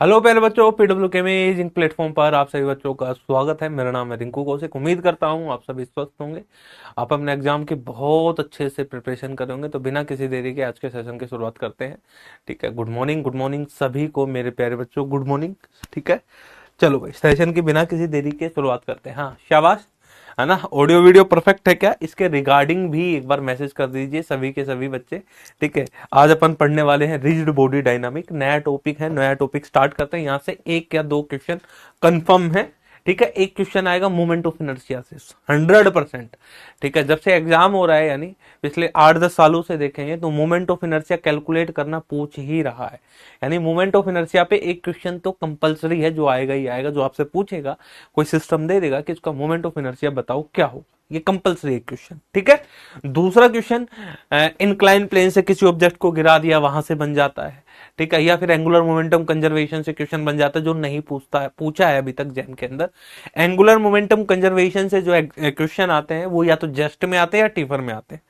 Hello प्यारे बच्चों, पीडब्ल्यूके में एजिंग प्लेटफॉर्म पर आप सभी बच्चों का स्वागत है। मेरा नाम है रिंकू कौशिक। उम्मीद करता हूँ आप सभी स्वस्थ होंगे, आप अपने एग्जाम की बहुत अच्छे से प्रिपरेशन करेंगे। तो बिना किसी देरी के आज के सेशन की शुरुआत करते हैं। ठीक है, गुड मॉर्निंग सभी को मेरे प्यारे बच्चों, गुड मॉर्निंग। ठीक है, चलो भाई सेशन की बिना किसी देरी के शुरुआत करते हैं। हाँ शाबाश, है ना। ऑडियो वीडियो परफेक्ट है क्या? इसके रिगार्डिंग भी एक बार मैसेज कर दीजिए सभी के सभी बच्चे। ठीक है, आज अपन पढ़ने वाले हैं रिजिड बॉडी डायनामिक। नया टॉपिक है, नया टॉपिक स्टार्ट करते हैं। यहाँ से एक या दो क्वेश्चन कंफर्म है। ठीक है, एक क्वेश्चन आएगा मोमेंट ऑफ इनर्शिया से 100%। ठीक है, जब से एग्जाम हो रहा है यानी पिछले 8-10 सालों से देखेंगे तो मोमेंट ऑफ इनर्शिया कैलकुलेट करना पूछ ही रहा है। यानी मोमेंट ऑफ इनर्शिया पे एक क्वेश्चन तो कंपलसरी है, जो आएगा ही आएगा। जो आपसे पूछेगा, कोई सिस्टम दे देगा कि इसका मोमेंट ऑफ इनर्शिया बताओ क्या हो, ये कंपलसरी एक क्वेश्चन। ठीक है, दूसरा क्वेश्चन इंक्लाइन प्लेन से किसी ऑब्जेक्ट को गिरा दिया, वहां से बन जाता है। ठीक है, या फिर एंगुलर मोमेंटम कंजर्वेशन से क्वेश्चन बन जाता है, जो नहीं पूछा है अभी तक जैम के अंदर। एंगुलर मोमेंटम कंजर्वेशन से जो क्वेश्चन आते हैं वो या तो जेस्ट में आते हैं या टीफर में आते हैं।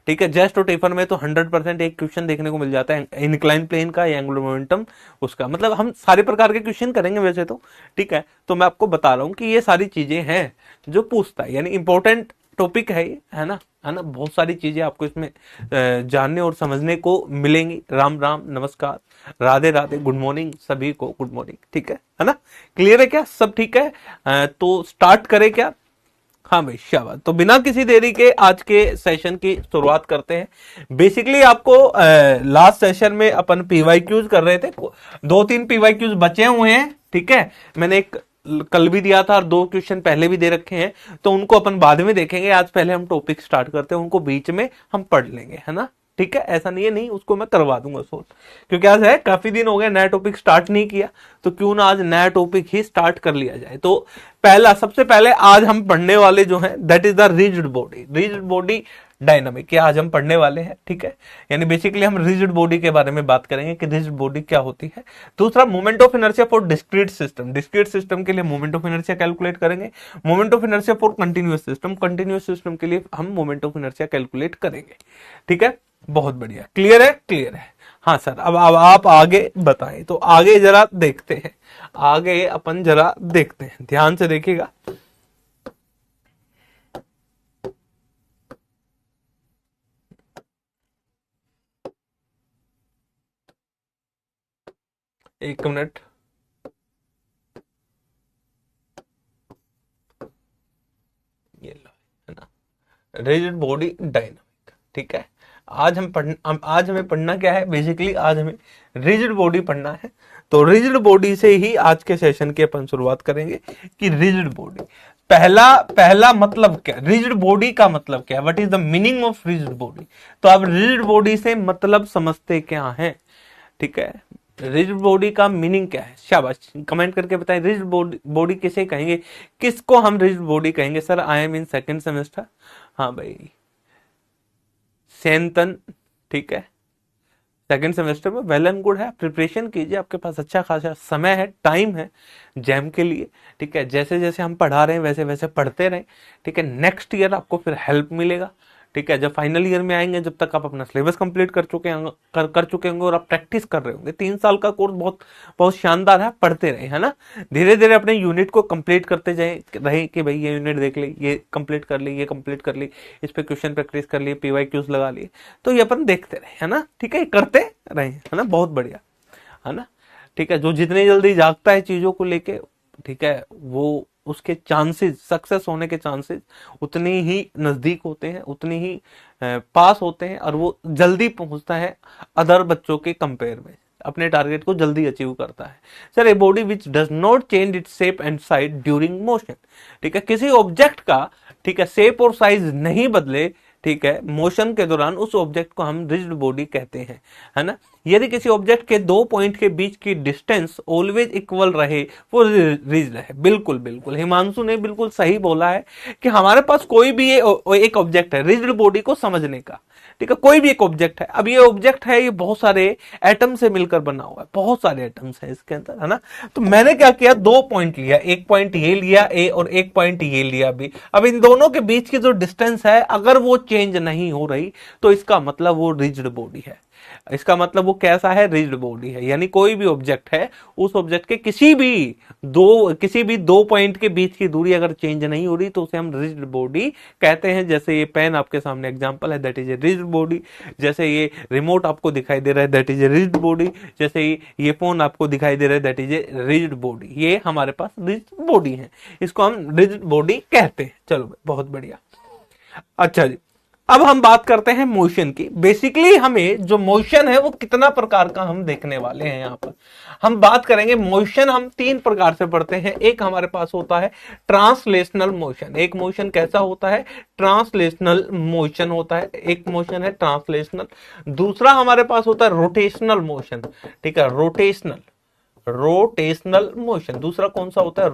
ठीक है, जेस्ट और टेफर में तो 100% एक क्वेश्चन देखने को मिल जाता है इंक्लाइन प्लेन का या एंगुलर मोमेंटम उसका। मतलब हम सारे प्रकार के क्वेश्चन करेंगे वैसे तो। ठीक है, तो मैं आपको बता रहा हूं कि ये सारी चीजें हैं जो पूछता है, यानी इंपॉर्टेंट टॉपिक है ये, है ना। है ना, बहुत सारी चीजें आपको इसमें जानने और समझने को मिलेंगी। राम राम, नमस्कार, राधे राधे, गुड मॉर्निंग सभी को, गुड मॉर्निंग। ठीक है ना, क्लियर है क्या? सब ठीक है? तो स्टार्ट करें क्या? हाँ भाई शाबाश। तो बिना किसी देरी के आज के सेशन की शुरुआत करते हैं। बेसिकली आपको लास्ट सेशन में अपन पीवाईक्यूज कर रहे थे, 2-3 पीवाईक्यूज बचे हुए हैं। ठीक है, मैंने एक कल भी दिया था और 2 क्वेश्चन पहले भी दे रखे हैं, तो उनको अपन बाद में देखेंगे। आज पहले हम टॉपिक स्टार्ट करते हैं, उनको बीच में हम पढ़ लेंगे, है ना। ठीक है, ऐसा नहीं है, नहीं उसको मैं करवा दूंगा सोच, क्योंकि आज है काफी दिन हो गए नया टॉपिक स्टार्ट नहीं किया, तो क्यों ना आज नया टॉपिक ही स्टार्ट कर लिया जाए। तो पहला, सबसे पहले आज हम पढ़ने वाले जो है that is the rigid body, rigid body dynamic, ये आज हम पढ़ने वाले हैं। ठीक है, यानी बेसिकली हम रिजिड बॉडी के बारे में बात करेंगे कि रिजिड बॉडी क्या होती है। दूसरा, moment of inertia for discrete system, discrete system के लिए मोमेंट ऑफ इनर्शिया कैलकुलेट करेंगे। Moment of inertia for continuous system, continuous system के लिए हम मोमेंट ऑफ इनर्शिया कैलकुलेट करेंगे। ठीक है, बहुत बढ़िया, क्लियर है? क्लियर है। हाँ सर, अब आप आगे बताएं। तो आगे जरा देखते हैं, आगे अपन जरा देखते हैं, ध्यान से देखिएगा। एक मिनट, ये लो, है ना, रिजिड बॉडी डायनामिक। ठीक है, आज हमें पढ़ना क्या है? बेसिकली आज हमें रिजिड बॉडी पढ़ना है। तो रिजिड बॉडी से ही आज के सेशन की अपन शुरुआत करेंगे कि रिजिड बॉडी, पहला पहला मतलब क्या, रिजिड बॉडी का मतलब क्या है, what is the meaning of rigid body. तो अब रिजिड बॉडी से मतलब समझते क्या है। ठीक है, रिजिड बॉडी का मीनिंग क्या है? शाबाश, कमेंट करके बताएं। रिजिड बॉडी किसे कहेंगे, किसको हम रिजिड बॉडी कहेंगे? Sir I am in second semester. हाँ भाई, सेंतन। ठीक है, सेकंड सेमेस्टर में वेल एंड गुड है, प्रिपरेशन कीजिए, आपके पास अच्छा खासा समय है, टाइम है जैम के लिए। ठीक है, जैसे जैसे हम पढ़ा रहे हैं वैसे वैसे पढ़ते रहें। ठीक है, नेक्स्ट ईयर आपको फिर हेल्प मिलेगा। ठीक है, जब फाइनल ईयर में आएंगे, जब तक आप अपना सिलेबस कंप्लीट कर चुके होंगे और आप प्रैक्टिस कर रहे होंगे। 3 साल का कोर्स बहुत बहुत शानदार है, पढ़ते रहे, है ना। धीरे धीरे अपने यूनिट को कंप्लीट करते जाए रहे कि भाई ये यूनिट देख ले, ये कंप्लीट कर ली, ये कंप्लीट कर ली, इस पे क्वेश्चन प्रैक्टिस कर लिए, पीवाईक्यूज लगा लिए, तो ये अपन देखते रहे, है ना। ठीक है, करते रहे, है ना, बहुत बढ़िया, है ना। ठीक है, जो जितनी जल्दी जागता है चीजों को लेके, ठीक है, वो उसके चांसेस, सक्सेस होने के चांसेस उतने ही नजदीक होते हैं, उतनी ही पास होते हैं, और वो जल्दी पहुंचता है अदर बच्चों के कंपेयर में, अपने टारगेट को जल्दी अचीव करता है। Sir, a body which does not change its shape and size during motion. ठीक है, किसी ऑब्जेक्ट का, ठीक है, शेप और साइज नहीं बदले, ठीक है, मोशन के दौरान, उस ऑब्जेक्ट को हम रिजिड बॉडी कहते हैं, है ना। यदि किसी ऑब्जेक्ट के 2 पॉइंट के बीच की डिस्टेंस ऑलवेज इक्वल रहे, वो रिजिड है। बिल्कुल बिल्कुल, हिमांशु ने बिल्कुल सही बोला है कि हमारे पास कोई भी एक ऑब्जेक्ट है रिजिड बॉडी को समझने का। ठीक है, कोई भी एक ऑब्जेक्ट है। अब ये ऑब्जेक्ट है, ये बहुत सारे एटम से मिलकर बना हुआ है, बहुत सारे एटम्स है इसके अंदर, है ना। तो मैंने क्या किया, 2 पॉइंट लिया, एक पॉइंट ये लिया ए और एक पॉइंट ये लिया बी। अब इन दोनों के बीच की जो डिस्टेंस है, अगर वो चेंज नहीं हो रही तो इसका मतलब वो रिजिड बॉडी है। इसका मतलब वो कैसा है, रिजिड बॉडी है। यानी कोई भी ऑब्जेक्ट है, उस ऑब्जेक्ट के किसी भी दो पॉइंट के बीच की दूरी अगर चेंज नहीं हो रही तो उसे हम रिजिड बॉडी कहते हैं। जैसे ये पेन आपके सामने एग्जांपल है, that is a rigid body. जैसे ये रिमोट आपको दिखाई दे रहा है, that is a rigid body. जैसे ये फोन आपको दिखाई दे रहा है, that is a rigid body. ये हमारे पास रिजिड बॉडी है, इसको हम रिजिड बॉडी कहते हैं। चलो बहुत बढ़िया। अच्छा जी, अब हम बात करते हैं मोशन की। बेसिकली हमें जो मोशन है वो कितना प्रकार का हम देखने वाले हैं। यहां पर हम बात करेंगे मोशन हम 3 प्रकार से पढ़ते हैं। एक हमारे पास होता है ट्रांसलेशनल मोशन। एक मोशन कैसा होता है, ट्रांसलेशनल मोशन होता है। एक मोशन है ट्रांसलेशनल। दूसरा हमारे पास होता है रोटेशनल मोशन। ठीक है, रोटेशनल मोशन। दूसरा कौन सा होता है,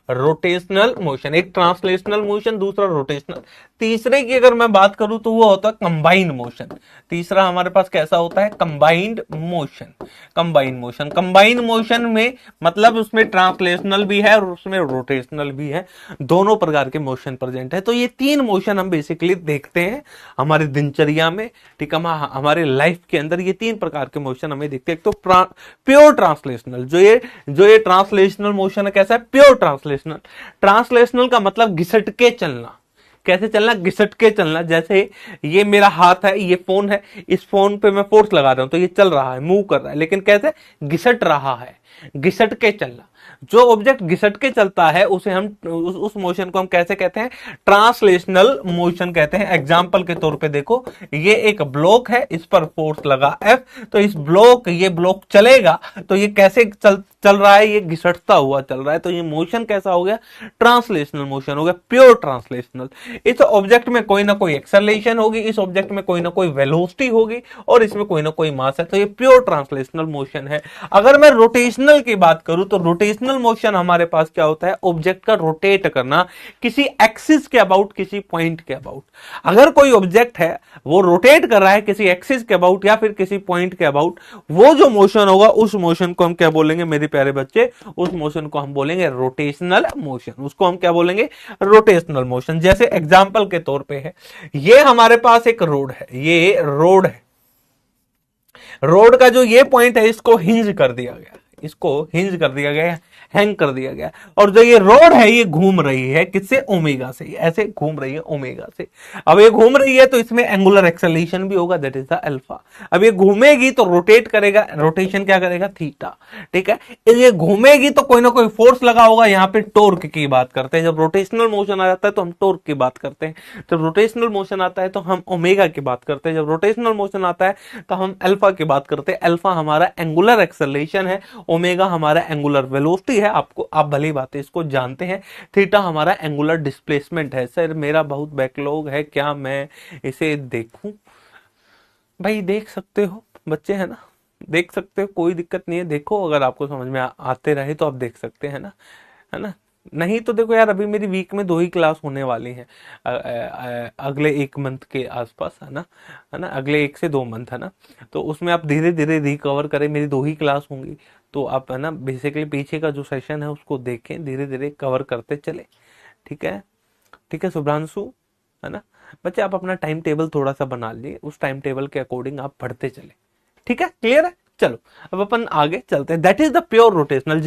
रोटेशनल मोशन। एक ट्रांसलेशनल मोशन, दूसरा रोटेशनल। तीसरे की अगर मैं बात करूं तो वो होता है कंबाइंड मोशन। तीसरा हमारे पास कैसा होता है, कंबाइंड मोशन। कंबाइंड मोशन में मतलब उसमें ट्रांसलेशनल भी है और उसमें रोटेशनल भी है, दोनों प्रकार के मोशन प्रेजेंट है। तो ये 3 मोशन हम बेसिकली देखते हैं हमारे दिनचर्या में। ठीक है, हमारे लाइफ के अंदर ये 3 प्रकार के मोशन हमें दिखते हैं। तो प्योर ट्रांसलेशनल, जो ये ट्रांसलेशनल मोशन है, कैसा है, प्योर ट्रांसलेशनल का मतलब घिसट के चलना। कैसे चलना, घिसट के चलना। जैसे ये मेरा हाथ है, ये फोन है, इस फोन पे मैं फोर्स लगा रहा हूं तो ये चल रहा है, मूव कर रहा है, लेकिन कैसे, घिसट रहा है, घिसट के चलना। जो ऑब्जेक्ट घिसट के चलता है उसे हम उस मोशन को हम कैसे कहते हैं, ट्रांसलेशनल मोशन कहते हैं। एग्जांपल के तौर पे देखो, ये एक ब्लॉक है, इस पर फोर्स लगा F, तो ये ब्लॉक चलेगा तो ये कैसे चल रहा है, ये घिसटता हुआ चल रहा है। तो ये मोशन कैसा हो गया, ट्रांसलेशनल मोशन हो गया, प्योर ट्रांसलेशनल। इस ऑब्जेक्ट में कोई ना कोई एक्सेलरेशन होगी, इस ऑब्जेक्ट में कोई ना कोई वेलोसिटी होगी और इसमें कोई ना कोई मास है, तो ये प्योर ट्रांसलेशनल मोशन है। अगर मैं रोटेशनल की बात करूं तो रोटेशनल मोशन हमारे पास क्या होता है, ऑब्जेक्ट का रोटेट करना किसी एक्सिस के अबाउट, किसी पॉइंट के अबाउट। अगर कोई ऑब्जेक्ट है वो रोटेट कर रहा है किसी एक्सिस के अबाउट या फिर किसी पॉइंट के अबाउट, वो जो मोशन होगा उस मोशन को हम क्या बोलेंगे मेरे प्यारे बच्चे, उस मोशन को हम बोलेंगे रोटेशनल मोशन। उसको हम क्या बोलेंगे, रोटेशनल मोशन। जैसे एग्जांपल के तौर पे है, ये हमारे पास एक रोड है, ये रोड है, रोड का जो ये पॉइंट है इसको हिंज कर दिया गया, हैंग कर दिया गया, और जो ये रोड है ये घूम रही है किससे, ओमेगा से, ऐसे घूम रही है ओमेगा से। अब ये घूम रही है तो इसमें एंगुलर एक्सेलरेशन भी होगा, दैट इज द अल्फा। अब ये घूमेगी तो रोटेट करेगा, रोटेशन क्या करेगा, थीटा। ठीक है, ये घूमेगी तो कोई ना कोई फोर्स लगा होगा, यहाँ पे टॉर्क की बात करते हैं। जब रोटेशनल मोशन आ जाता है तो हम टॉर्क की बात करते हैं, जब रोटेशनल मोशन आता है तो हम ओमेगा की बात करते हैं, जब रोटेशनल मोशन आता है तो हम अल्फा की बात करते हैं। अल्फा हमारा एंगुलर एक्सेलरेशन है, ओमेगा हमारा एंगुलर वेलोसिटी है, आप भली बात है इसको जानते हैं। थीटा हमारा एंगुलर डिस्प्लेसमेंट है। सर मेरा बहुत बैकलॉग है, क्या मैं इसे देखूं? भाई देख सकते हो बच्चे, है ना, देख सकते हो, कोई दिक्कत नहीं है। देखो अगर आपको समझ में आते रहे तो आप देख सकते हैं ना, है ना। नहीं तो देखो यार, अभी मेरी वीक में 2 ही क्लास होने वाली हैं, अगले 1 मंथ के आसपास, है ना, अगले 1 से 2 मंथ, है ना। तो उसमें आप धीरे धीरे रिकवर करें, मेरी 2 ही क्लास होंगी, तो आप, है ना, बेसिकली पीछे का जो सेशन है उसको देखें, धीरे धीरे कवर करते चले। ठीक है, ठीक है शुभ्रांशु, है ना। बच्चे आप अपना टाइम टेबल थोड़ा सा बना लीजिए, उस टाइम टेबल के अकॉर्डिंग आप पढ़ते चले। ठीक है, क्लियर है। चलो अब अपन आगे चलते हैं। That is the pure rotational.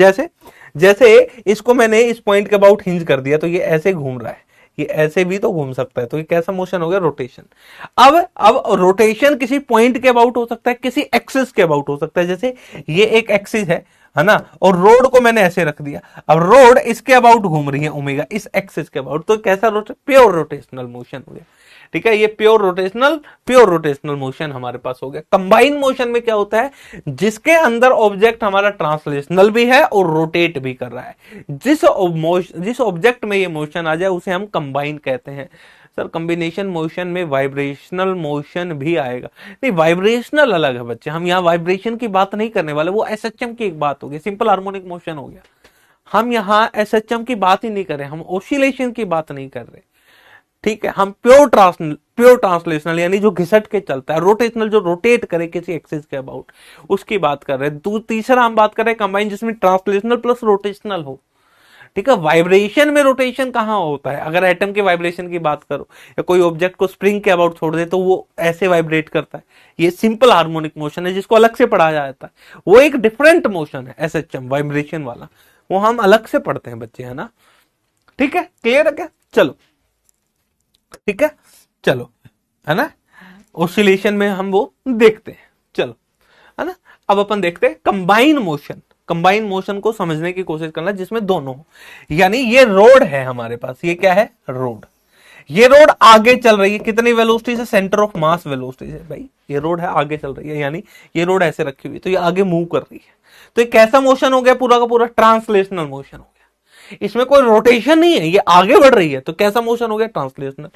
जैसे इसको मैंने इस पॉइंट के अबाउट हिंज कर दिया तो ये ऐसे घूम रहा है, ये ऐसे भी तो घूम सकता है, तो ये कैसा मोशन हो गया, रोटेशन। अब रोटेशन किसी पॉइंट के अबाउट हो सकता है, किसी एक्सिस के अबाउट हो सकता है। जैसे ये एक एक्सिस है ना, और रोड को मैंने ऐसे रख दिया, अब रोड इसके अबाउट घूम रही है ओमेगा, इस एक्सिस के अबाउट, तो कैसा प्योर रोटेशनल मोशन हो गया। ठीक है, ये प्योर रोटेशनल मोशन हमारे पास हो गया। कंबाइन मोशन में क्या होता है, जिसके अंदर ऑब्जेक्ट हमारा ट्रांसलेशनल भी है और रोटेट भी कर रहा है। जिस ऑब्जेक्ट में ये मोशन आ जाए उसे हम कंबाइन कहते हैं। सर कॉम्बिनेशन मोशन में वाइब्रेशनल मोशन भी आएगा? नहीं, वाइब्रेशनल अलग है बच्चे, हम यहाँ वाइब्रेशन की बात नहीं करने वाले, वो एसएचएम की एक बात होगी, सिंपल हार्मोनिक मोशन हो गया। हम यहाँ एसएचएम की बात ही नहीं कर रहे, हम ऑसिलेशन की बात नहीं कर रहे। ठीक है, हम प्योर ट्रांसलेशनल यानी जो घिसट के चलता है, रोटेशनल जो रोटेट करे किसी एक्सिस के अबाउट, उसकी बात कर रहे हैं। तीसरा हम बात कर रहे हैं कंबाइन, जिसमें ट्रांसलेशनल प्लस रोटेशनल हो। ठीक है। वाइब्रेशन में रोटेशन कहाँ होता है? अगर एटम के वाइब्रेशन की बात करो या कोई ऑब्जेक्ट को स्प्रिंग के अबाउट छोड़ दे तो वो ऐसे वाइब्रेट करता है। ये सिंपल हार्मोनिक मोशन है जिसको अलग से पढ़ा जाता है, वो एक डिफरेंट मोशन है एसएचएम वाइब्रेशन वाला, वो हम अलग से पढ़ते हैं बच्चे, है ना। ठीक है, क्लियर है क्या? चलो ठीक है, चलो, है ना। ऑसिलेशन में हम वो देखते हैं, चलो, है ना। अब अपन देखते हैं कंबाइन मोशन। कंबाइन मोशन को समझने की कोशिश करना जिसमें दोनों हो, यानी ये रोड है हमारे पास, ये क्या है? रोड। ये रोड आगे चल रही है कितनी वेलोसिटी से? सेंटर ऑफ मास वेलोसिटी से। भाई ये रोड है, आगे चल रही है, यानी ये रोड ऐसे रखी हुई है तो ये आगे मूव कर रही है। तो ये कैसा मोशन हो गया? पूरा का पूरा ट्रांसलेशनल मोशन हो गया। इसमें कोई रोटेशन नहीं है, ये आगे बढ़ रही है, तो कैसा मोशन हो गया? ट्रांसलेशनल।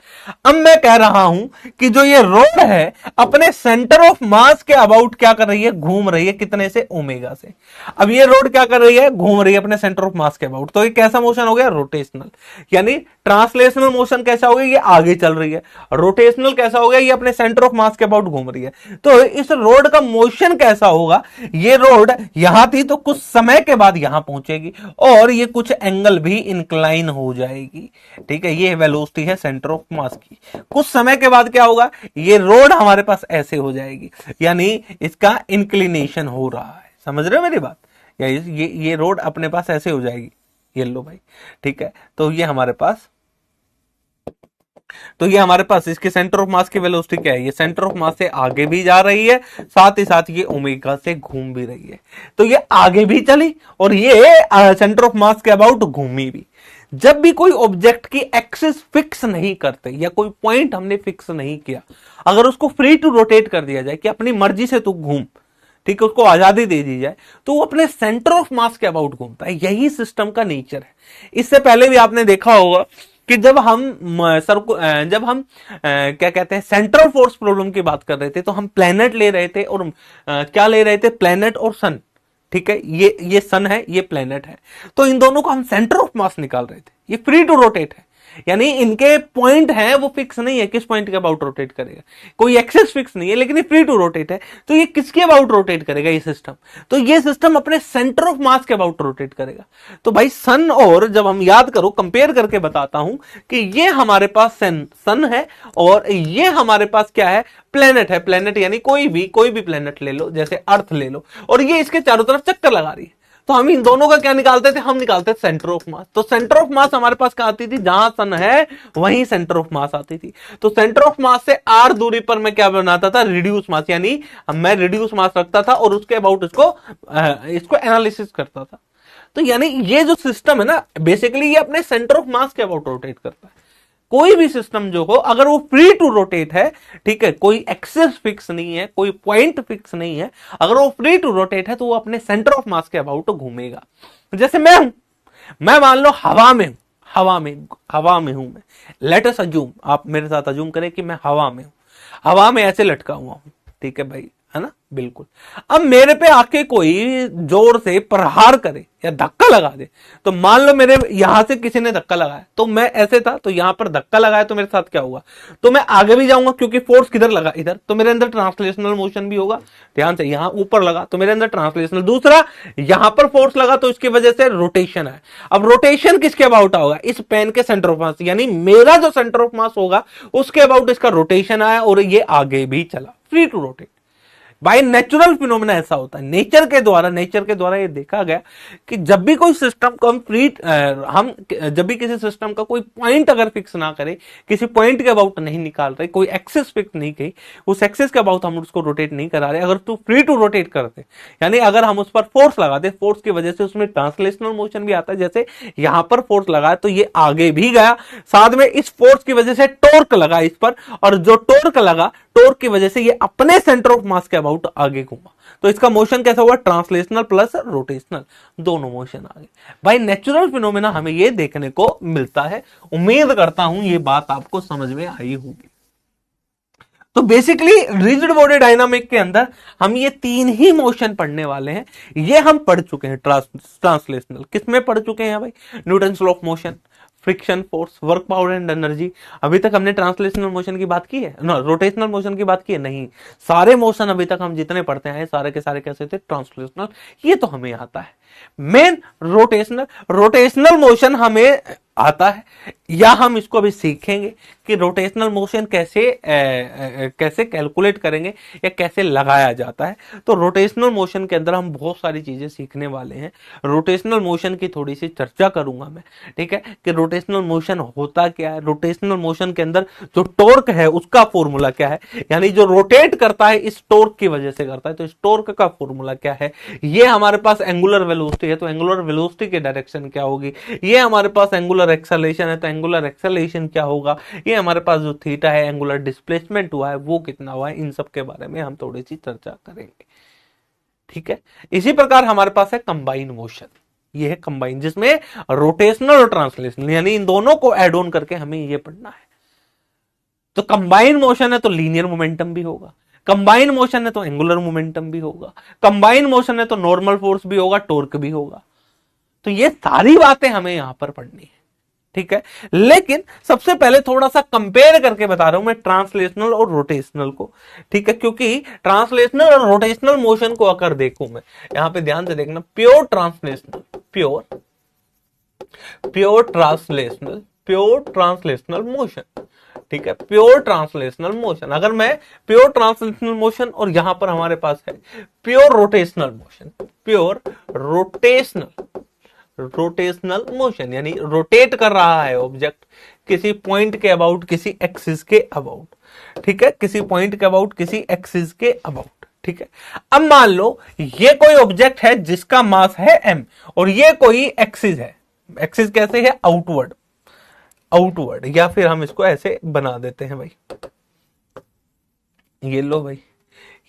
अब मैं कह रहा हूं कि जो ये रोड है अपने सेंटर ऑफ मास के अबाउट क्या कर रही है? घूम रही है, कितने से? ओमेगा से। अब ये रोड क्या कर रही है? घूम रही है अपने सेंटर ऑफ मास के अबाउट, तो ये कैसा मोशन हो गया? रोटेशनल। यानी ट्रांसलेशनल मोशन कैसा हो गया? ये आगे चल रही है। रोटेशनल कैसा हो गया? ये अपने सेंटर ऑफ मास के अबाउट घूम रही है। तो इस रोड का मोशन कैसा होगा? ये रोड यहां थी तो कुछ समय के बाद यहां पहुंचेगी और ये कुछ एंगल भी इंक्लाइन हो जाएगी, ठीक है। ये वेलोसिटी है सेंटर ऑफ मास की। कुछ समय के बाद क्या होगा? ये रोड हमारे पास ऐसे हो जाएगी, यानी इसका इंक्लिनेशन हो रहा है। समझ रहे हो मेरी बात? या ये रोड अपने पास ऐसे हो जाएगी, ये लो भाई, ठीक है। तो ये हमारे पास इसके सेंटर ऑफ मास की वेलोसिटी क्या है? ये सेंटर ऑफ मास से आगे भी जा रही है, साथ ही साथ ये ओमेगा से घूम भी रही है। तो ये आगे भी चली और ये सेंटर ऑफ मास के अबाउट घूमी भी। जब भी कोई ऑब्जेक्ट की एक्सिस फिक्स नहीं करते या कोई पॉइंट हमने फिक्स नहीं किया, अगर उसको फ्री टू रोटेट कर दिया जाए कि अपनी मर्जी से तू घूम, ठीक है, उसको आजादी दे दी जाए, तो वो अपने सेंटर ऑफ मास के अबाउट घूमता है। यही सिस्टम का नेचर है। इससे पहले भी आपने देखा होगा कि जब हम क्या कहते हैं, सेंट्रल फोर्स प्रॉब्लम की बात कर रहे थे तो हम प्लेनेट ले रहे थे और क्या ले रहे थे? प्लेनेट और सन, ठीक है। ये सन है, ये प्लेनेट है, तो इन दोनों को हम सेंटर ऑफ मास निकाल रहे थे। ये फ्री टू रोटेट है, यानी इनके पॉइंट है वो फिक्स नहीं है किस पॉइंट के अबाउट रोटेट करेगा, कोई एक्सेस फिक्स नहीं है, लेकिन ये फ्री टू रोटेट है। तो ये किसके अबाउट रोटेट करेगा? ये सिस्टम, तो ये सिस्टम अपने सेंटर ऑफ मास के अबाउट रोटेट करेगा। तो भाई सन, और जब हम याद करो, कंपेयर करके बताता हूं कि ये हमारे पास सन है और ये हमारे पास क्या है? प्लेनेट है। प्लेनेट यानी कोई भी प्लेनेट ले लो, जैसे अर्थ ले लो, और ये इसके चारों तरफ चक्कर लगा रही है। तो हम इन दोनों का क्या निकालते थे? हम निकालते थे सेंटर ऑफ मास। तो सेंटर ऑफ मास हमारे पास क्या आती थी? जहां सन है वहीं सेंटर ऑफ मास आती थी। तो सेंटर ऑफ मास से आर दूरी पर मैं क्या बनाता था? रिड्यूस मास, यानी मैं रिड्यूस मास रखता था और उसके अबाउट इसको एनालिसिस करता था। तो यानी ये जो सिस्टम है ना, बेसिकली ये अपने सेंटर ऑफ मास के अबाउट रोटेट करता है। कोई भी सिस्टम जो हो, अगर वो फ्री टू रोटेट है, ठीक है, कोई एक्सेस फिक्स नहीं है, कोई पॉइंट फिक्स नहीं है, अगर वो फ्री टू रोटेट है तो वो अपने सेंटर ऑफ मास के अबाउट घूमेगा। जैसे मैं हूं, मैं मान लो हवा में हूं, हवा में हूं मैं। लेट अस अज्यूम, आप मेरे साथ अज्यूम करें कि मैं हवा में हूं, हवा में ऐसे लटका हुआ हूं, ठीक है भाई, है ना, बिल्कुल। अब मेरे पे आके कोई जोर से प्रहार करे या धक्का लगा दे, तो मान लो मेरे यहां से किसी ने धक्का लगाया, तो मैं ऐसे था, तो यहां पर धक्का लगाया तो मेरे साथ क्या हुआ? तो मैं आगे भी जाऊंगा क्योंकि फोर्स किधर लगा? इधर, तो मेरे अंदर ट्रांसलेशनल मोशन भी होगा। ध्यान से, यहां ऊपर लगा तो मेरे अंदर ट्रांसलेशनल। दूसरा, यहां पर फोर्स लगा तो इसकी वजह से रोटेशन है। अब रोटेशन किसके अबाउट होगा? इस पेन के सेंटर ऑफ मास, यानी मेरा जो सेंटर ऑफ मास होगा उसके अबाउट इसका रोटेशन आया और ये आगे भी चला, free to rotate. By natural phenomena ऐसा होता है, नेचर के द्वारा ये देखा गया कि जब भी कोई सिस्टम को जब भी किसी सिस्टम का कोई पॉइंट अगर फिक्स ना करे, किसी पॉइंट के अबाउट नहीं निकाल रहे, कोई एक्सेस फिक्स नहीं की, उस एक्सेस के अबाउट हम उसको रोटेट नहीं करा रहे, अगर तू फ्री टू रोटेट करते, यानी अगर हम उस पर फोर्स लगाते, फोर्स की वजह से उसमें ट्रांसलेशनल मोशन भी आता है। जैसे यहां पर फोर्स लगा तो ये आगे भी गया, साथ में इस फोर्स की वजह से टॉर्क लगा इस पर, और जो टॉर्क लगा, टॉर्क की वजह से ये अपने सेंटर ऑफ मास के अबाउट आगे घूमा। तो इसका मोशन कैसा हुआ? ट्रांसलेशनल प्लस रोटेशनल, दोनों मोशन आ गए। भाई नेचुरल फिनोमेना हमें ये देखने को मिलता है। उम्मीद करता हूं ये बात आपको समझ में आई होगी। तो बेसिकली रिजिड बॉडी डायनामिक के अंदर हम ये तीन ही मोशन पढ़ने वाले हैं। ये हम पढ़ चुके हैं ट्रांसलेशनल, किसमें पढ़ चुके हैं भाई? Newton's law of motion, friction force, work power and energy. अभी तक हमने ट्रांसलेशनल मोशन की बात की है ना? रोटेशनल मोशन की बात की है? नहीं। सारे मोशन अभी तक हम जितने पढ़ते हैं सारे के सारे कैसे थे? ट्रांसलेशनल। ये तो हमें आता है। मेन रोटेशनल रोटेशनल मोशन हमें आता है, या हम इसको अभी सीखेंगे कि रोटेशनल मोशन कैसे कैलकुलेट करेंगे या कैसे लगाया जाता है। तो रोटेशनल मोशन के अंदर हम बहुत सारी चीजें सीखने वाले हैं। रोटेशनल मोशन की थोड़ी सी चर्चा करूंगा मैं, ठीक है, कि रोटेशनल मोशन होता क्या है, रोटेशनल मोशन के अंदर जो टॉर्क है उसका फॉर्मूला क्या है, यानी जो रोटेट करता है इस टॉर्क की वजह से करता है, तो इस टॉर्क का फॉर्मूला क्या है, ये हमारे पास एंगुलर वेलोसिटी है तो एंगुलर वेलोसिटी की डायरेक्शन क्या होगी, ये हमारे पास एंगुलर एक्सेलरेशन है तो एंगुलर एक्सेलरेशन क्या होगा, ये हमारे पास जो थीटा है एंगुलर डिस्प्लेसमेंट हुआ है वो कितना हुआ है, इन सब के बारे में हम थोड़ी सी चर्चा करेंगे। ठीक है, इसी प्रकार हमारे पास है कंबाइन मोशन, ये है कंबाइन, जिसमें रोटेशनल और ट्रांसलेशनल यानी इन दोनों को एड ऑन करके हमें ये पढ़ना है। तो कंबाइन मोशन है तो लीनियर मोमेंटम भी होगा, कंबाइन मोशन है तो एंगुलर मोमेंटम भी होगा, कंबाइन मोशन है तो नॉर्मल फोर्स भी होगा, टॉर्क भी होगा। तो ये सारी बातें हमें यहां पर पढ़नी है, ठीक है। लेकिन सबसे पहले थोड़ा सा कंपेयर करके बता रहा हूं मैं ट्रांसलेशनल और रोटेशनल को, ठीक है, क्योंकि ट्रांसलेशनल और रोटेशनल मोशन को अगर देखूं मैं, यहां पे ध्यान से देखना, pure translational, pure translational motion, ठीक है, प्योर ट्रांसलेशनल मोशन। अगर मैं प्योर ट्रांसलेशनल मोशन और यहां पर हमारे पास है pure rotational motion, pure rotational motion यानी रोटेट कर रहा है ऑब्जेक्ट किसी पॉइंट के अबाउट, किसी एक्सिस के अबाउट, ठीक है, किसी पॉइंट के अबाउट, किसी एक्सिस के अबाउट, ठीक है। अब मान लो ये कोई ऑब्जेक्ट है जिसका मास है m और ये कोई एक्सिस है, एक्सिस कैसे है, आउटवर्ड, या फिर हम इसको ऐसे बना देते हैं भाई, ये लो भाई,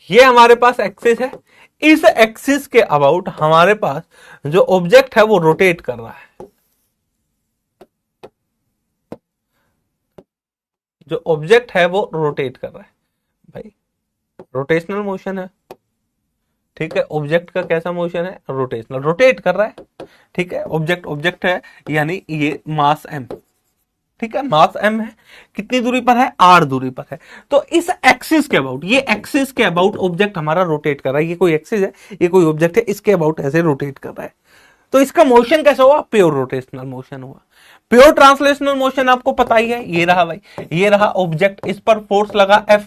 ये हमारे पास एक्सिस है, इस एक्सिस के अबाउट हमारे पास जो ऑब्जेक्ट है वो रोटेट कर रहा है, जो ऑब्जेक्ट है वो रोटेट कर रहा है भाई, रोटेशनल मोशन है, ठीक है। ऑब्जेक्ट का कैसा मोशन है, रोटेशनल, रोटेट कर रहा है, ठीक है। ऑब्जेक्ट है यानी ये मास m, ठीक है, मास m है, कितनी दूरी पर है, r दूरी पर है। तो इस एक्सिस के अबाउट, ये एक्सिस के अबाउट ऑब्जेक्ट हमारा रोटेट कर रहा है, ये कोई एक्सिस है, ये कोई ऑब्जेक्ट है, इसके अबाउट ऐसे रोटेट कर रहा है। तो इसका मोशन कैसा हुआ, प्योर रोटेशनल मोशन हुआ। प्योर ट्रांसलेशनल मोशन आपको पता ही है, ये रहा भाई, ये रहा ऑब्जेक्ट, इस पर फोर्स लगा F,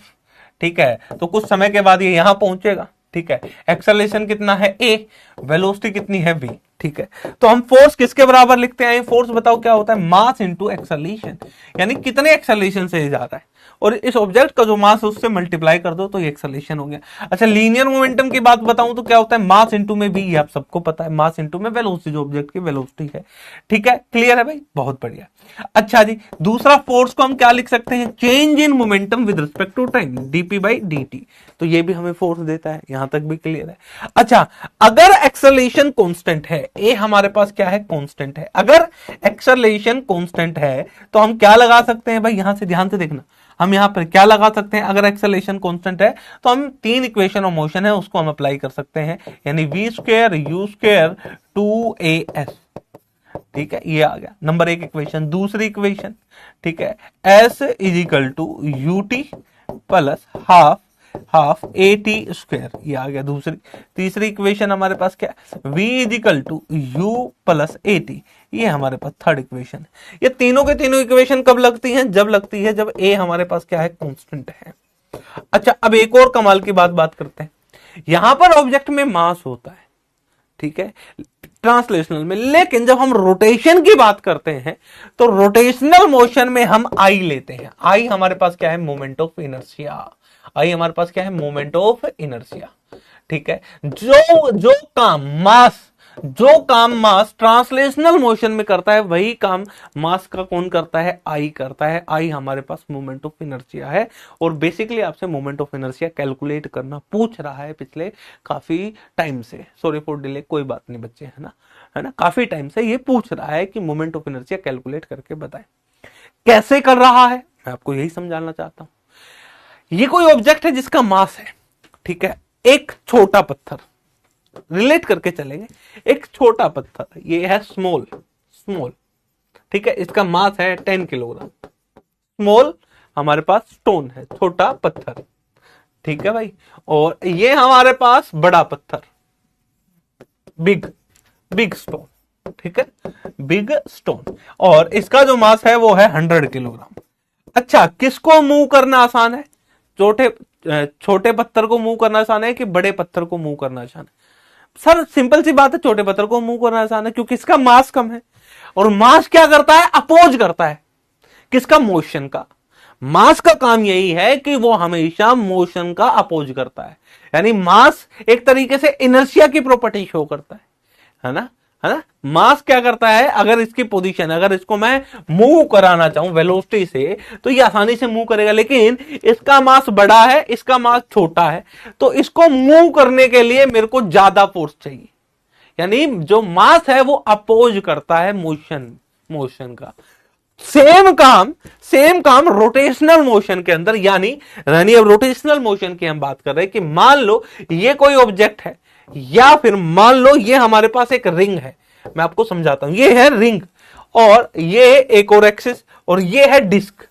ठीक है, तो कुछ समय के बाद ये यहां पहुंचेगा, ठीक है। एक्सेलरेशन कितना है A, वेलोसिटी कितनी है V, ठीक है। तो हम फोर्स किसके बराबर लिखते हैं, फोर्स बताओ क्या होता है, मास इंटू एक्सेलरेशन, यानी कितने एक्सेलरेशन से जा रहा है, और इस ऑब्जेक्ट का जो मास है उससे मल्टीप्लाई कर दो तो ये एक्सेलरेशन हो गया। अच्छा, लीनियर मोमेंटम की बात बताऊं तो क्या होता है, मास इंटू में v, आप सबको पता है, मास इंटू में वेलोसिटी, जो ऑब्जेक्ट की वेलोसिटी है, ठीक है, क्लियर है भाई, बहुत बढ़िया। अच्छा जी, दूसरा फोर्स को हम क्या लिख सकते हैं, change in momentum with respect to time, dp by dt, तो ये भी हमें फोर्स देता है, यहां तक भी क्लियर है। अच्छा, अगर एक्सेलरेशन कांस्टेंट है, ए हमारे पास क्या है, कांस्टेंट है, अगर एक्सेलरेशन कांस्टेंट है तो हम क्या लगा सकते हैं भाई, यहां से ध्यान से देखना, हम यहां पर क्या लगा सकते हैं, अगर एक्सेलरेशन कांस्टेंट है तो हम तीन इक्वेशन ऑफ मोशन है उसको हम अप्लाई कर सकते हैं, यानी v square u square 2as, ठीक है, ये आ गया नंबर एक इक्वेशन। दूसरी इक्वेशन, ठीक है, s is equal to ut plus half a t square, ये आ गया दूसरी। तीसरी इक्वेशन हमारे पास क्या है, v is equal to u plus a t, ये हमारे पास थर्ड इक्वेशन है। ये तीनों के तीनों इक्वेशन कब लगती हैं, जब लगती है जब a हमारे पास क्या है, कांस्टेंट है। अच्छा, अब एक और कमाल की बात करते हैं, यहां पर ऑब्जेक्ट में मास होता है, ठीक है, ट्रांसलेशनल में, लेकिन जब हम रोटेशन की बात करते हैं तो रोटेशनल मोशन में हम आई लेते हैं। आई हमारे पास क्या है, मोमेंट ऑफ इनर्शिया, आई हमारे पास क्या है, मोमेंट ऑफ इनर्शिया, ठीक है। जो काम मास ट्रांसलेशनल मोशन में करता है वही काम मास का कौन करता है, आई करता है। आई हमारे पास मोमेंट ऑफ इनर्शिया है, और बेसिकली आपसे मोमेंट ऑफ इनर्शिया कैलकुलेट करना पूछ रहा है पिछले काफी टाइम से, सॉरी फॉर डिले, कोई बात नहीं बच्चे, है ना, काफी टाइम से ये पूछ रहा है कि मोमेंट ऑफ इनर्शिया कैलकुलेट करके बताएं। कैसे कर रहा है, मैं आपको यही समझाना चाहता हूं। ये कोई ऑब्जेक्ट है जिसका मास है, ठीक है, एक छोटा पत्थर, रिलेट करके चलेंगे, एक छोटा पत्थर, ये है स्मॉल, ठीक है, इसका मास है 10 किलोग्राम, स्मॉल हमारे पास स्टोन है, छोटा पत्थर, ठीक है भाई, और ये हमारे पास बड़ा पत्थर, बिग, बिग स्टोन, ठीक है, बिग स्टोन, और इसका जो मास है वो है 100 किलोग्राम। अच्छा, किसको मूव करना आसान है? छोटे छोटे पत्थर को मूव करना आसान है कि बड़े पत्थर को मूव करना आसान है? सर सिंपल सी बात है, छोटे पत्थर को मूव करना आसान है क्योंकि इसका मास कम है। और मास क्या करता है? अपोज करता है किसका? मोशन का। मास का काम यही है कि वो हमेशा मोशन का अपोज करता है, यानी मास एक तरीके से इनर्शिया की प्रॉपर्टी शो करता है ना, है ना। मास क्या करता है? अगर इसकी पोजीशन, अगर इसको मैं मूव कराना चाहूं वेलोसिटी से, तो ये आसानी से मूव करेगा, लेकिन इसका मास बड़ा है, इसका मास छोटा है, तो इसको मूव करने के लिए मेरे को ज्यादा फोर्स चाहिए। यानी जो मास है वो अपोज करता है मोशन, मोशन का। सेम काम रोटेशनल मोशन के अंदर, यानी अब रोटेशनल मोशन की हम बात कर रहे हैं कि मान लो ये कोई ऑब्जेक्ट है, या फिर मान लो ये हमारे पास एक रिंग है। मैं आपको समझाता हूं, ये है रिंग और ये एक और एक्सिस, और ये है डिस्क।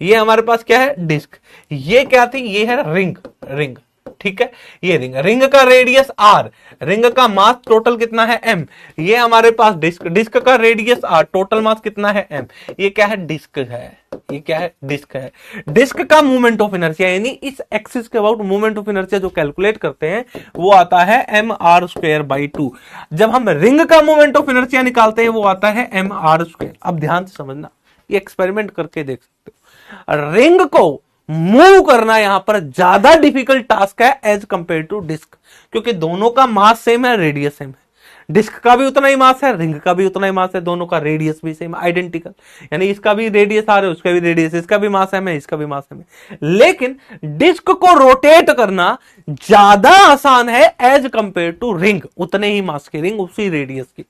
ये हमारे पास क्या है? डिस्क। ये क्या थी? ये है रिंग, रिंग, ठीक है। ये रिंग, रिंग का रेडियस आर, रिंग का मास टोटल कितना है? एम। ये हमारे पास डिस्क, डिस्क का रेडियस आर, टोटल मास कितना है? एम। ये क्या है? डिस्क है। ये क्या है? डिस्क है। डिस्क का मोमेंट ऑफ इनर्शिया, यानी इस एक्सिस के अबाउट मोमेंट ऑफ इनर्शिया जो कैलकुलेट करते हैं वो आता है mr²/2। जब हम रिंग का मोमेंट ऑफ इनर्शिया निकालते हैं वो आता है mr²। अब ध्यान से समझना, ये एक्सपेरिमेंट करके देख सकते हो। रिंग को मूव करना यहां पर ज्यादा डिफिकल्ट टास्क है एज कंपेयर टू डिस्क, क्योंकि दोनों का मास सेम है, रेडियस सेम है। डिस्क का भी उतना ही मास है, रिंग का भी उतना ही मास है, दोनों का रेडियस भी सेम, आइडेंटिकल। यानी इसका भी रेडियस आ रहा है, उसका भी रेडियस, इसका भी मास है, इसका भी मास है। लेकिन डिस्क को रोटेट करना ज्यादा आसान है एज कंपेयर टू रिंग, उतने ही मास की रिंग, उसी रेडियस की।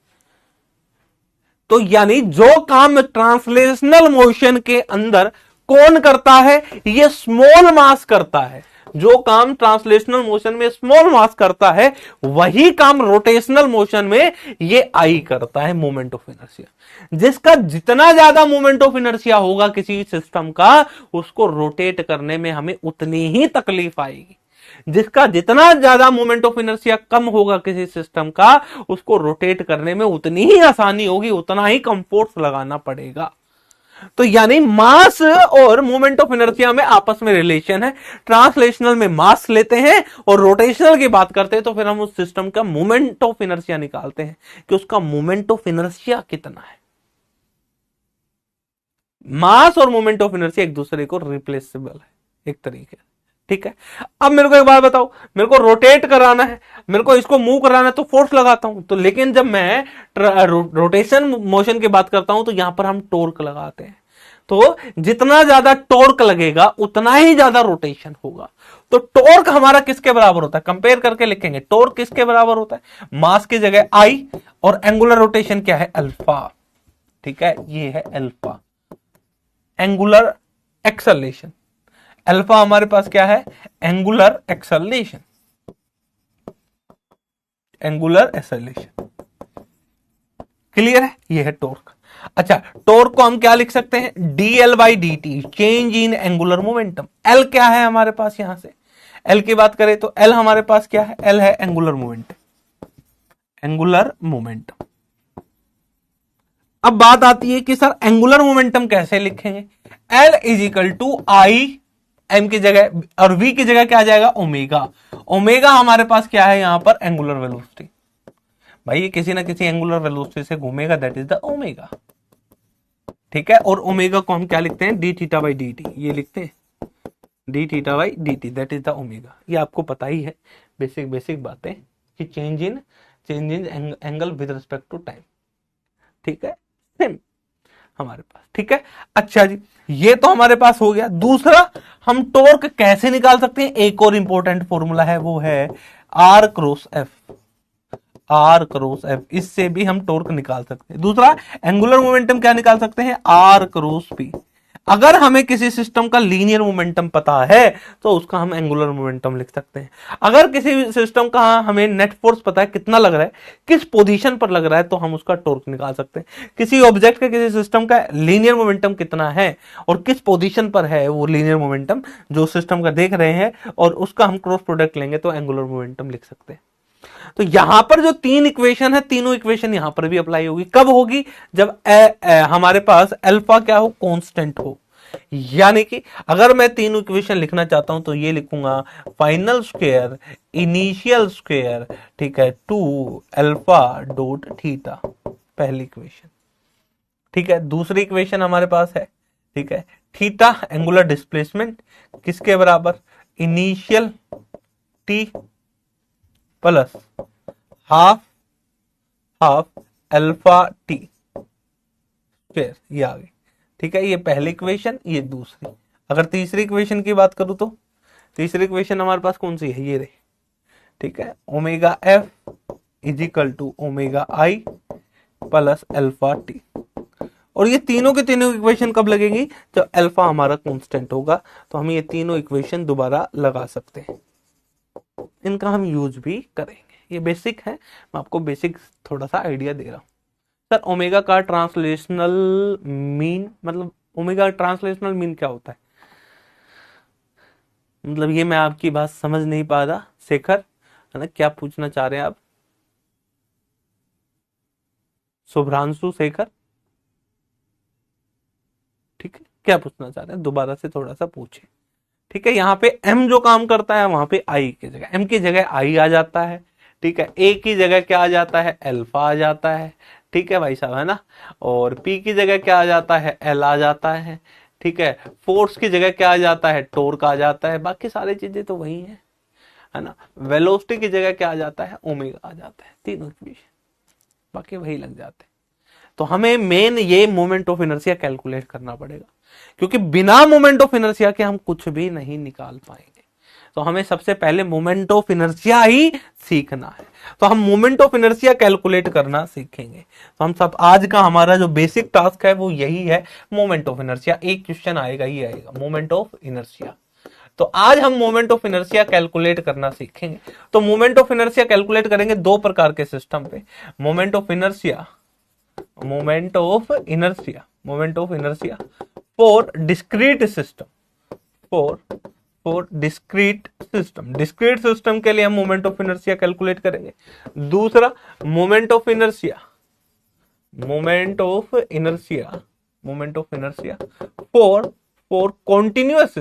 तो यानी जो काम ट्रांसलेशनल मोशन के अंदर कौन करता है? ये स्मॉल मास करता है। जो काम ट्रांसलेशनल मोशन में स्मॉल मास करता है, वही काम रोटेशनल मोशन में ये आई करता है, मोमेंट ऑफ इनर्शिया। जिसका जितना ज्यादा मोमेंट ऑफ इनर्शिया होगा किसी सिस्टम का, उसको रोटेट करने में हमें उतनी ही तकलीफ आएगी। जिसका जितना ज्यादा मोमेंट ऑफ इनर्शिया कम होगा किसी सिस्टम का, उसको रोटेट करने में उतनी ही आसानी होगी, उतना ही कम फोर्स लगाना पड़ेगा। तो यानी मास और मोमेंट ऑफ इनर्शिया में आपस में रिलेशन है। ट्रांसलेशनल में मास लेते हैं और रोटेशनल की बात करते हैं तो फिर हम उस सिस्टम का मोमेंट ऑफ इनर्शिया निकालते हैं कि उसका मोमेंट ऑफ इनर्शिया कितना है। मास और मोमेंट ऑफ इनर्शिया एक दूसरे को रिप्लेसेबल है एक तरीके, ठीक है। अब मेरे को एक बात बताओ, मेरे को रोटेट कराना है, मेरे को इसको मूव कराना है, तो फोर्स लगाता हूं। तो लेकिन जब मैं रोटेशन मोशन की बात करता हूं तो यहां पर हम टॉर्क लगाते हैं। तो जितना ज्यादा टॉर्क लगेगा उतना ही ज्यादा रोटेशन होगा। तो टॉर्क हमारा किसके बराबर होता है? कंपेयर करके लिखेंगे, टॉर्क किसके बराबर होता है? मास की जगह आई, और एंगुलर रोटेशन क्या है? अल्फा, ठीक है। ये है अल्फा, एंगुलर एक्सेलरेशन। अल्फा हमारे पास क्या है? Angular acceleration, angular acceleration. Clear है? ये है टॉर्क। अच्छा, टॉर्क को हम क्या लिख सकते हैं? dl/dt, change in angular momentum. L क्या है हमारे पास? यहां से एल की बात करें तो एल हमारे पास क्या है? एल है एंगुलर मोमेंटम, एंगुलर मोमेंटम। अब बात आती है कि सर एंगुलर मोमेंटम कैसे लिखेंगे? L is equal to I, M की जगह और वी की जगह क्या आ जाएगा? ओमेगा। ओमेगा हमारे पास क्या है यहां पर? Angular velocity. भाई ये किसी ना किसी एंगुलर वेलोसिटी से घूमेगा, दैट इज द ओमेगा, ठीक है। और ओमेगा को हम क्या लिखते हैं? D theta by d t, ये लिखते हैं d theta by d t, that is the omega. ये आपको पता ही है, बेसिक बेसिक बातें कि change in angle with respect to time, ठीक है, सेम हमारे पास, ठीक है। अच्छा जी, ये तो हमारे पास हो गया। दूसरा, हम टॉर्क कैसे निकाल सकते हैं? एक और इंपॉर्टेंट फॉर्मूला है, वो है R cross F, R cross F. इससे भी हम टॉर्क निकाल सकते हैं। दूसरा, एंगुलर मोमेंटम क्या निकाल सकते हैं? R cross P. अगर हमें किसी सिस्टम का लीनियर मोमेंटम पता है तो उसका हम एंगुलर मोमेंटम लिख सकते हैं। अगर किसी सिस्टम का हमें नेट फोर्स पता है, कितना लग रहा है, किस पोजीशन पर लग रहा है, तो हम उसका टॉर्क निकाल सकते हैं। किसी ऑब्जेक्ट का, किसी सिस्टम का लीनियर मोमेंटम कितना है और किस पोजीशन पर है वो लीनियर मोमेंटम जो सिस्टम का देख रहे हैं, और उसका हम क्रॉस प्रोडक्ट लेंगे तो एंगुलर मोमेंटम लिख सकते हैं। तो यहां पर जो तीन इक्वेशन है, तीनों इक्वेशन यहां पर भी अप्लाई होगी। कब होगी? जब हमारे पास अल्फा क्या हो? कांस्टेंट हो। यानी कि अगर मैं तीनों इक्वेशन लिखना चाहता हूं तो ये लिखूंगा फाइनल स्क्वायर इनिशियल स्क्वायर, ठीक है, टू अल्फा डॉट थीटा, पहली इक्वेशन। ठीक है, दूसरी इक्वेशन हमारे पास है, ठीक है, थीटा एंगुलर डिस्प्लेसमेंट किसके बराबर? Initial T plus half half alpha T square, ये आ गई। ठीक है, ये पहली इक्वेशन, ये दूसरी। अगर तीसरी इक्वेशन की बात करूं तो तीसरी इक्वेशन हमारे पास कौन सी है? ये रही। ठीक है, omega F is equal to omega I plus alpha T. और ये तीनों के तीनों इक्वेशन कब लगेंगी? जब अल्फा हमारा कांस्टेंट होगा। तो हम ये तीनों इक्वेशन दोबारा लगा सकते हैं, इनका हम यूज भी करेंगे। ये बेसिक है, मैं आपको बेसिक थोड़ा सा आइडिया दे रहा हूं। सर ओमेगा का ट्रांसलेशनल मीन, मतलब ओमेगा ट्रांसलेशनल मीन क्या होता है? मतलब ये मैं आपकी बात समझ नहीं पा रहा शेखर, है ना, क्या पूछना चाह रहे हैं आप? शुभ्रांशु शेखर, ठीक है, क्या पूछना चाह रहे हैं? दोबारा से थोड़ा सा पूछे। ठीक है, यहाँ पे m जो काम करता है वहां पे i की जगह, m की जगह i आ जाता है। ठीक है, a की जगह क्या आ जाता है? अल्फा आ जाता है। ठीक है भाई साहब, है ना। और p की जगह क्या आ जाता है? l आ जाता है। ठीक है, फोर्स की जगह क्या आ जाता है? टॉर्क आ जाता है। बाकी सारी चीजें तो वही है ना। वेलोसिटी की जगह क्या आ जाता है? ओमेगा आ जाता है। तीनों इक्वेशन बाकी वही लग जाते हैं। तो हमें मेन ये मोमेंट ऑफ इनर्शिया कैलकुलेट करना पड़ेगा, क्योंकि बिना मोमेंट ऑफ इनर्शिया के हम कुछ भी नहीं निकाल पाएंगे। तो हमें सबसे पहले मोमेंट ऑफ इनर्शिया ही सीखना है। तो हम मोमेंट ऑफ इनर्शिया कैलकुलेट करना सीखेंगे। तो हम सब, आज का हमारा जो बेसिक टास्क है वो यही है, मोमेंट ऑफ इनर्शिया। एक क्वेश्चन आएगा ही आएगा, मोमेंट ऑफ इनर्शिया। तो आज हम मोमेंट ऑफ इनर्शिया कैलकुलेट करना सीखेंगे। तो मोमेंट ऑफ इनर्शिया कैलकुलेट करेंगे दो प्रकार के सिस्टम पे, moment of inertia for discrete system, for discrete system के लिए हम मोमेंट ऑफ इनर्शिया कैलकुलेट करेंगे। दूसरा moment of inertia for continuous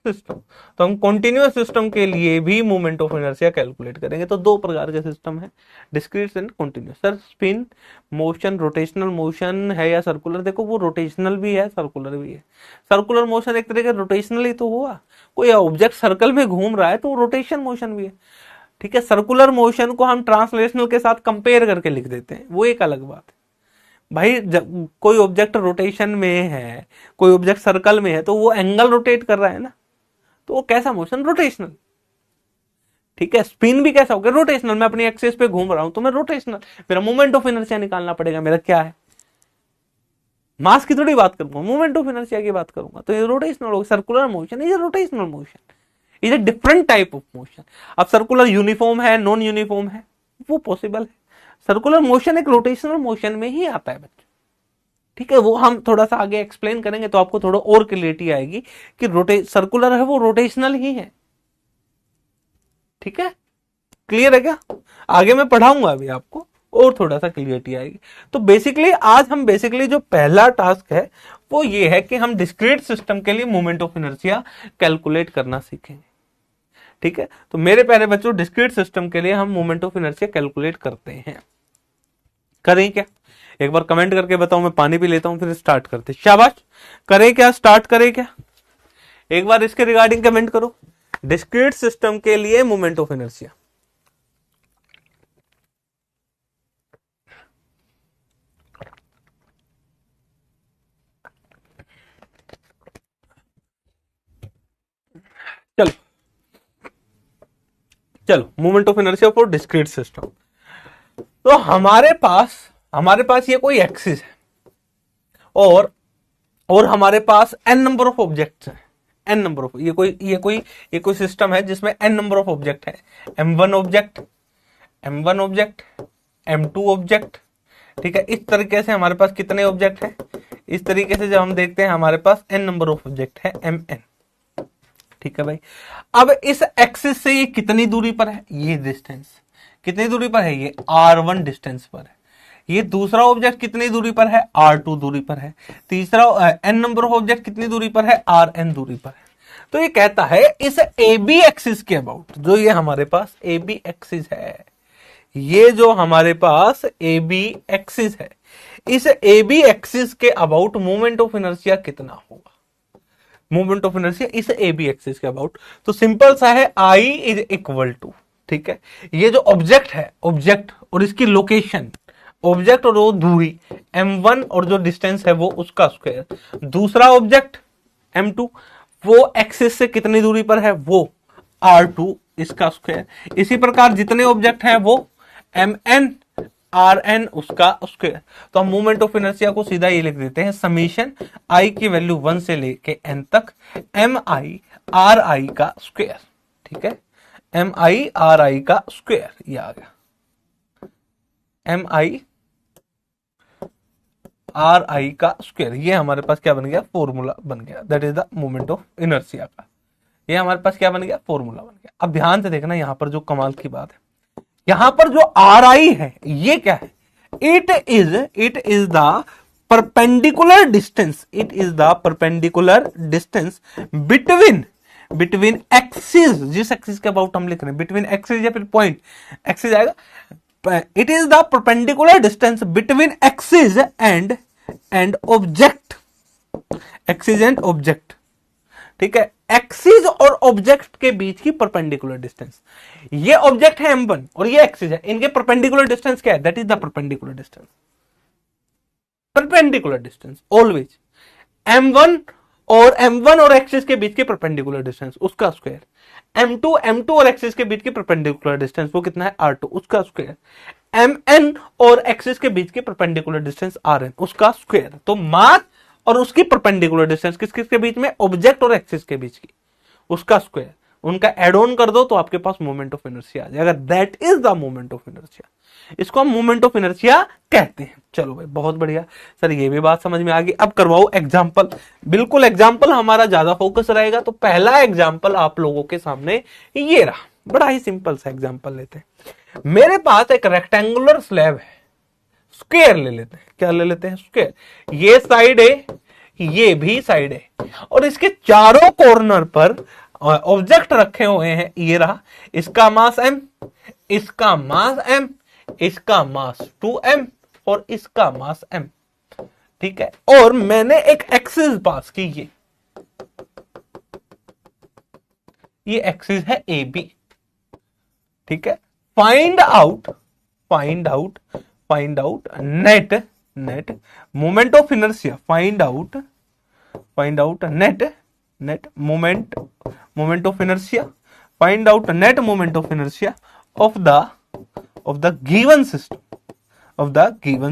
system. तो हम कॉन्टिन्यूअस सिस्टम के लिए भी मोमेंट ऑफ इनर्शिया कैलकुलेट करेंगे। तो दो प्रकार के सिस्टम है, discrete and continuous. Sir spin motion rotational motion है या सर्कुलर? देखो वो रोटेशनल भी है, सर्कुलर भी है। सर्कुलर मोशन एक तरीके रोटेशनल ही तो हुआ, कोई ऑब्जेक्ट सर्कल में घूम रहा है तो रोटेशन मोशन भी है। ठीक है, सर्कुलर मोशन को हम ट्रांसलेशनल के साथ कंपेयर करके लिख देते हैं, वो एक अलग बात है भाई। जब कोई ऑब्जेक्ट रोटेशन में है, कोई ऑब्जेक्ट सर्कल में है, तो वो एंगल रोटेट कर रहा है ना, तो वो कैसा मोशन? रोटेशनल। ठीक है, स्पिन भी कैसा हो गया? रोटेशनल। मैं अपनी एक्सिस पे घूम रहा हूं तो मैं रोटेशनल, मेरा मोमेंट ऑफ इनर्शिया निकालना पड़ेगा। मेरा क्या है? मास की थोड़ी बात करूंगा, मोमेंट ऑफ इनर्शिया की बात करूंगा। तो ये रोटेशनल हो, circular motion is rotational motion, is a different type of motion. अब सर्कुलर यूनिफॉर्म है, नॉन यूनिफॉर्म है, वो पॉसिबल है। सर्कुलर मोशन एक रोटेशनल मोशन में ही आता है बच्चे। ठीक है, वो हम थोड़ा सा आगे एक्सप्लेन करेंगे तो आपको थोड़ा और क्लियरिटी आएगी कि सर्कुलर है वो रोटेशनल ही है। ठीक है, क्लियर है क्या? आगे मैं पढ़ाऊंगा अभी आपको और थोड़ा सा क्लियरिटी आएगी। तो बेसिकली आज हम जो पहला टास्क है वो ये है कि हम डिस्क्रीट सिस्टम के लिए मोमेंट ऑफ इनर्शिया कैलकुलेट करना सीखेंगे। ठीक है, तो मेरे प्यारे बच्चों, डिस्क्रीट सिस्टम के लिए हम मोमेंट ऑफ इनर्शिया कैलकुलेट करते हैं। करें क्या? एक बार कमेंट करके बताओ, मैं पानी पी लेता हूं फिर स्टार्ट करते। शाबाश, करें क्या? स्टार्ट करें क्या? एक बार इसके रिगार्डिंग कमेंट करो, डिस्क्रीट सिस्टम के लिए मोमेंट ऑफ इनर्शिया। चलो चलो, moment of inertia for discrete system. तो हमारे पास ये कोई एक्सिस है और हमारे पास n नंबर ऑफ ऑब्जेक्ट्स हैं। n नंबर ऑफ, ये कोई सिस्टम है जिसमें n नंबर ऑफ ऑब्जेक्ट है। m1 object, m2 object. ठीक है, इस तरीके से हमारे पास कितने ऑब्जेक्ट हैं? इस तरीके से जब हम देखते हैं हमारे पास n नंबर ऑफ ऑब्जेक्ट है, mn। ठीक है भाई। अब इस एक्सिस से ये कितनी दूरी पर है, ये डिस्टेंस कितनी दूरी पर है, ये R1 डिस्टेंस पर है। ये दूसरा ऑब्जेक्ट कितनी दूरी पर है, R2 दूरी पर है। तीसरा n नंबर ऑफ ऑब्जेक्ट कितनी दूरी पर है, Rn दूरी पर है। तो ये कहता है इस ए बी एक्सिस के अबाउट, जो ये हमारे पास ए बी एक्सिस है, ये जो हमारे पास ए बी एक्सिस है, इस ए बी एक्सिस के अबाउट मोमेंट ऑफ इनर्शिया कितना होगा, मोमेंट ऑफ इनर्शिया इस ए बी एक्सिस के अबाउट। तो सिंपल सा है, आई इज इक्वल टू, ठीक है, ये जो ऑब्जेक्ट है, ऑब्जेक्ट और इसकी लोकेशन, ऑब्जेक्ट और वो दूरी m1 और जो डिस्टेंस है वो उसका स्क्वायर, दूसरा ऑब्जेक्ट m2 वो एक्सिस से कितनी दूरी पर है, वो r2 इसका स्क्वायर। इसी प्रकार जितने ऑब्जेक्ट हैं वो mn Rn उसका स्क्वायर। तो हम मोमेंट ऑफ इनर्शिया को सीधा ये लिख देते हैं, समीशन आई की वैल्यू 1 से लेके n तक एम आई आर आई का स्क्वायर, ठीक है, एम आई आर आई का स्क्वायर, ये आ गया एम आई आर आई का स्क्वायर। ये हमारे पास क्या बन गया, फॉर्मूला बन गया, that is the moment of inertia का। ये हमारे पास क्या बन गया, फॉर्मूला बन गया। अब ध्यान से देखना, यहां पर जो कमाल की बात है, यहां पर जो आर आई है ये क्या है, it is the perpendicular distance, it is the perpendicular distance between axis, जिस एक्सिस के अबाउट हम लिख रहे हैं, बिटवीन एक्सिस या फिर पॉइंट, एक्सिस आएगा, it is the perpendicular distance between axis and object, axis and object, ठीक है, एक्सिस और ऑब्जेक्ट के बीच की परपेंडिकुलर डिस्टेंस। ये ऑब्जेक्ट है m1 और ये एक्सिस है, इनके परपेंडिकुलर डिस्टेंस क्या है, that is the perpendicular distance, perpendicular distance always m1 और एक्सिस के बीच के परपेंडिकुलर डिस्टेंस उसका स्क्वायर, m2 और एक्सिस के बीच के परपेंडिकुलर डिस्टेंस वो कितना है, r2 उसका स्क्वायर, mn और एक्सिस के बीच के परपेंडिकुलर डिस्टेंस rn उसका स्क्वायर। तो मास और उसकी परपेंडिकुलर डिस्टेंस किस किस के बीच में, ऑब्जेक्ट और एक्सिस के बीच की, उसका स्क्वायर, उनका एड ऑन कर दो तो आपके पास मोमेंट ऑफ इनर्शिया आ जाएगा, that is the moment of inertia. इसको हम मोमेंट ऑफ इनर्शिया कहते हैं। चलो भाई बहुत बढ़िया सर, ये भी बात समझ में आ गई। अब करवाओ एग्जांपल, बिल्कुल एग्जांपल हमारा ज्यादा फोकस रहेगा। तो पहला एग्जांपल आप लोगों के सामने ये रहा, बड़ा ही सिंपल सा एग्जांपल लेते हैं। मेरे पास एक रेक्टेंगुलर स्लैब है, स्क्वायर ले लेते हैं, क्या ले लेते हैं, स्क्वायर। ये साइड है, ये भी साइड है, और इसके चारों कॉर्नर पर ऑब्जेक्ट रखे हुए हैं, ये रहा, इसका मास m, इसका मास m, इसका मास 2m और इसका मास m, ठीक है। और मैंने एक एक्सिस पास की, ये एक्सिस है ए बी, ठीक है। Find out net moment of inertia, find out net moment of inertia, find out net moment of inertia of the given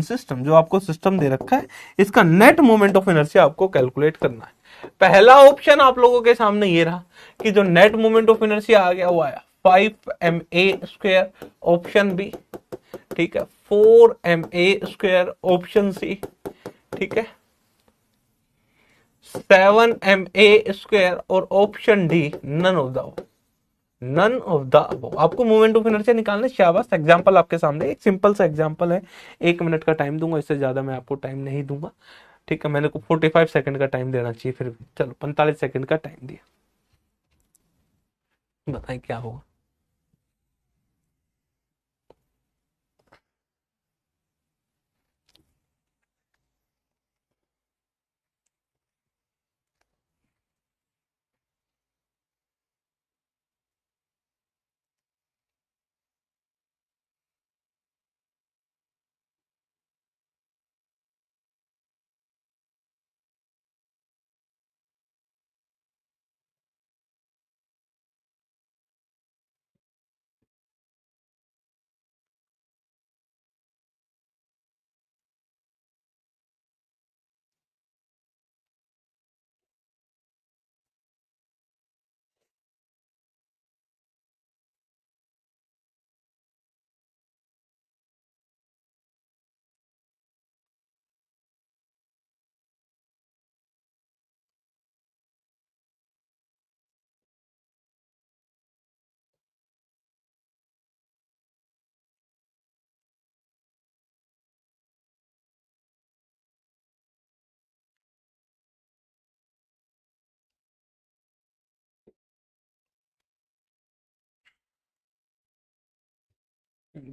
system, जो आपको सिस्टम दे रखा है, इसका नेट मोमेंट ऑफ इनर्शिया आपको कैलकुलेट करना है। पहला ऑप्शन आप लोगों के सामने ये रहा कि जो नेट मोमेंट ऑफ इनर्शिया आ गया वो आया 5ma², ऑप्शन बी, ठीक है, 4ma² ऑप्शन सी, ठीक है, 7ma² और option D none of the above. आपको मोमेंट ऑफ इनर्शिया निकालना है, शाबाश। एग्जांपल आपके सामने, एक सिंपल सा एग्जांपल है, 1 मिनट का टाइम दूंगा, इससे ज्यादा मैं आपको टाइम नहीं दूंगा, ठीक है। मैंने को 45 सेकंड का टाइम देना चाहिए, फिर भी चलो 45 सेकंड का टाइम दिया, बताएं क्या होगा।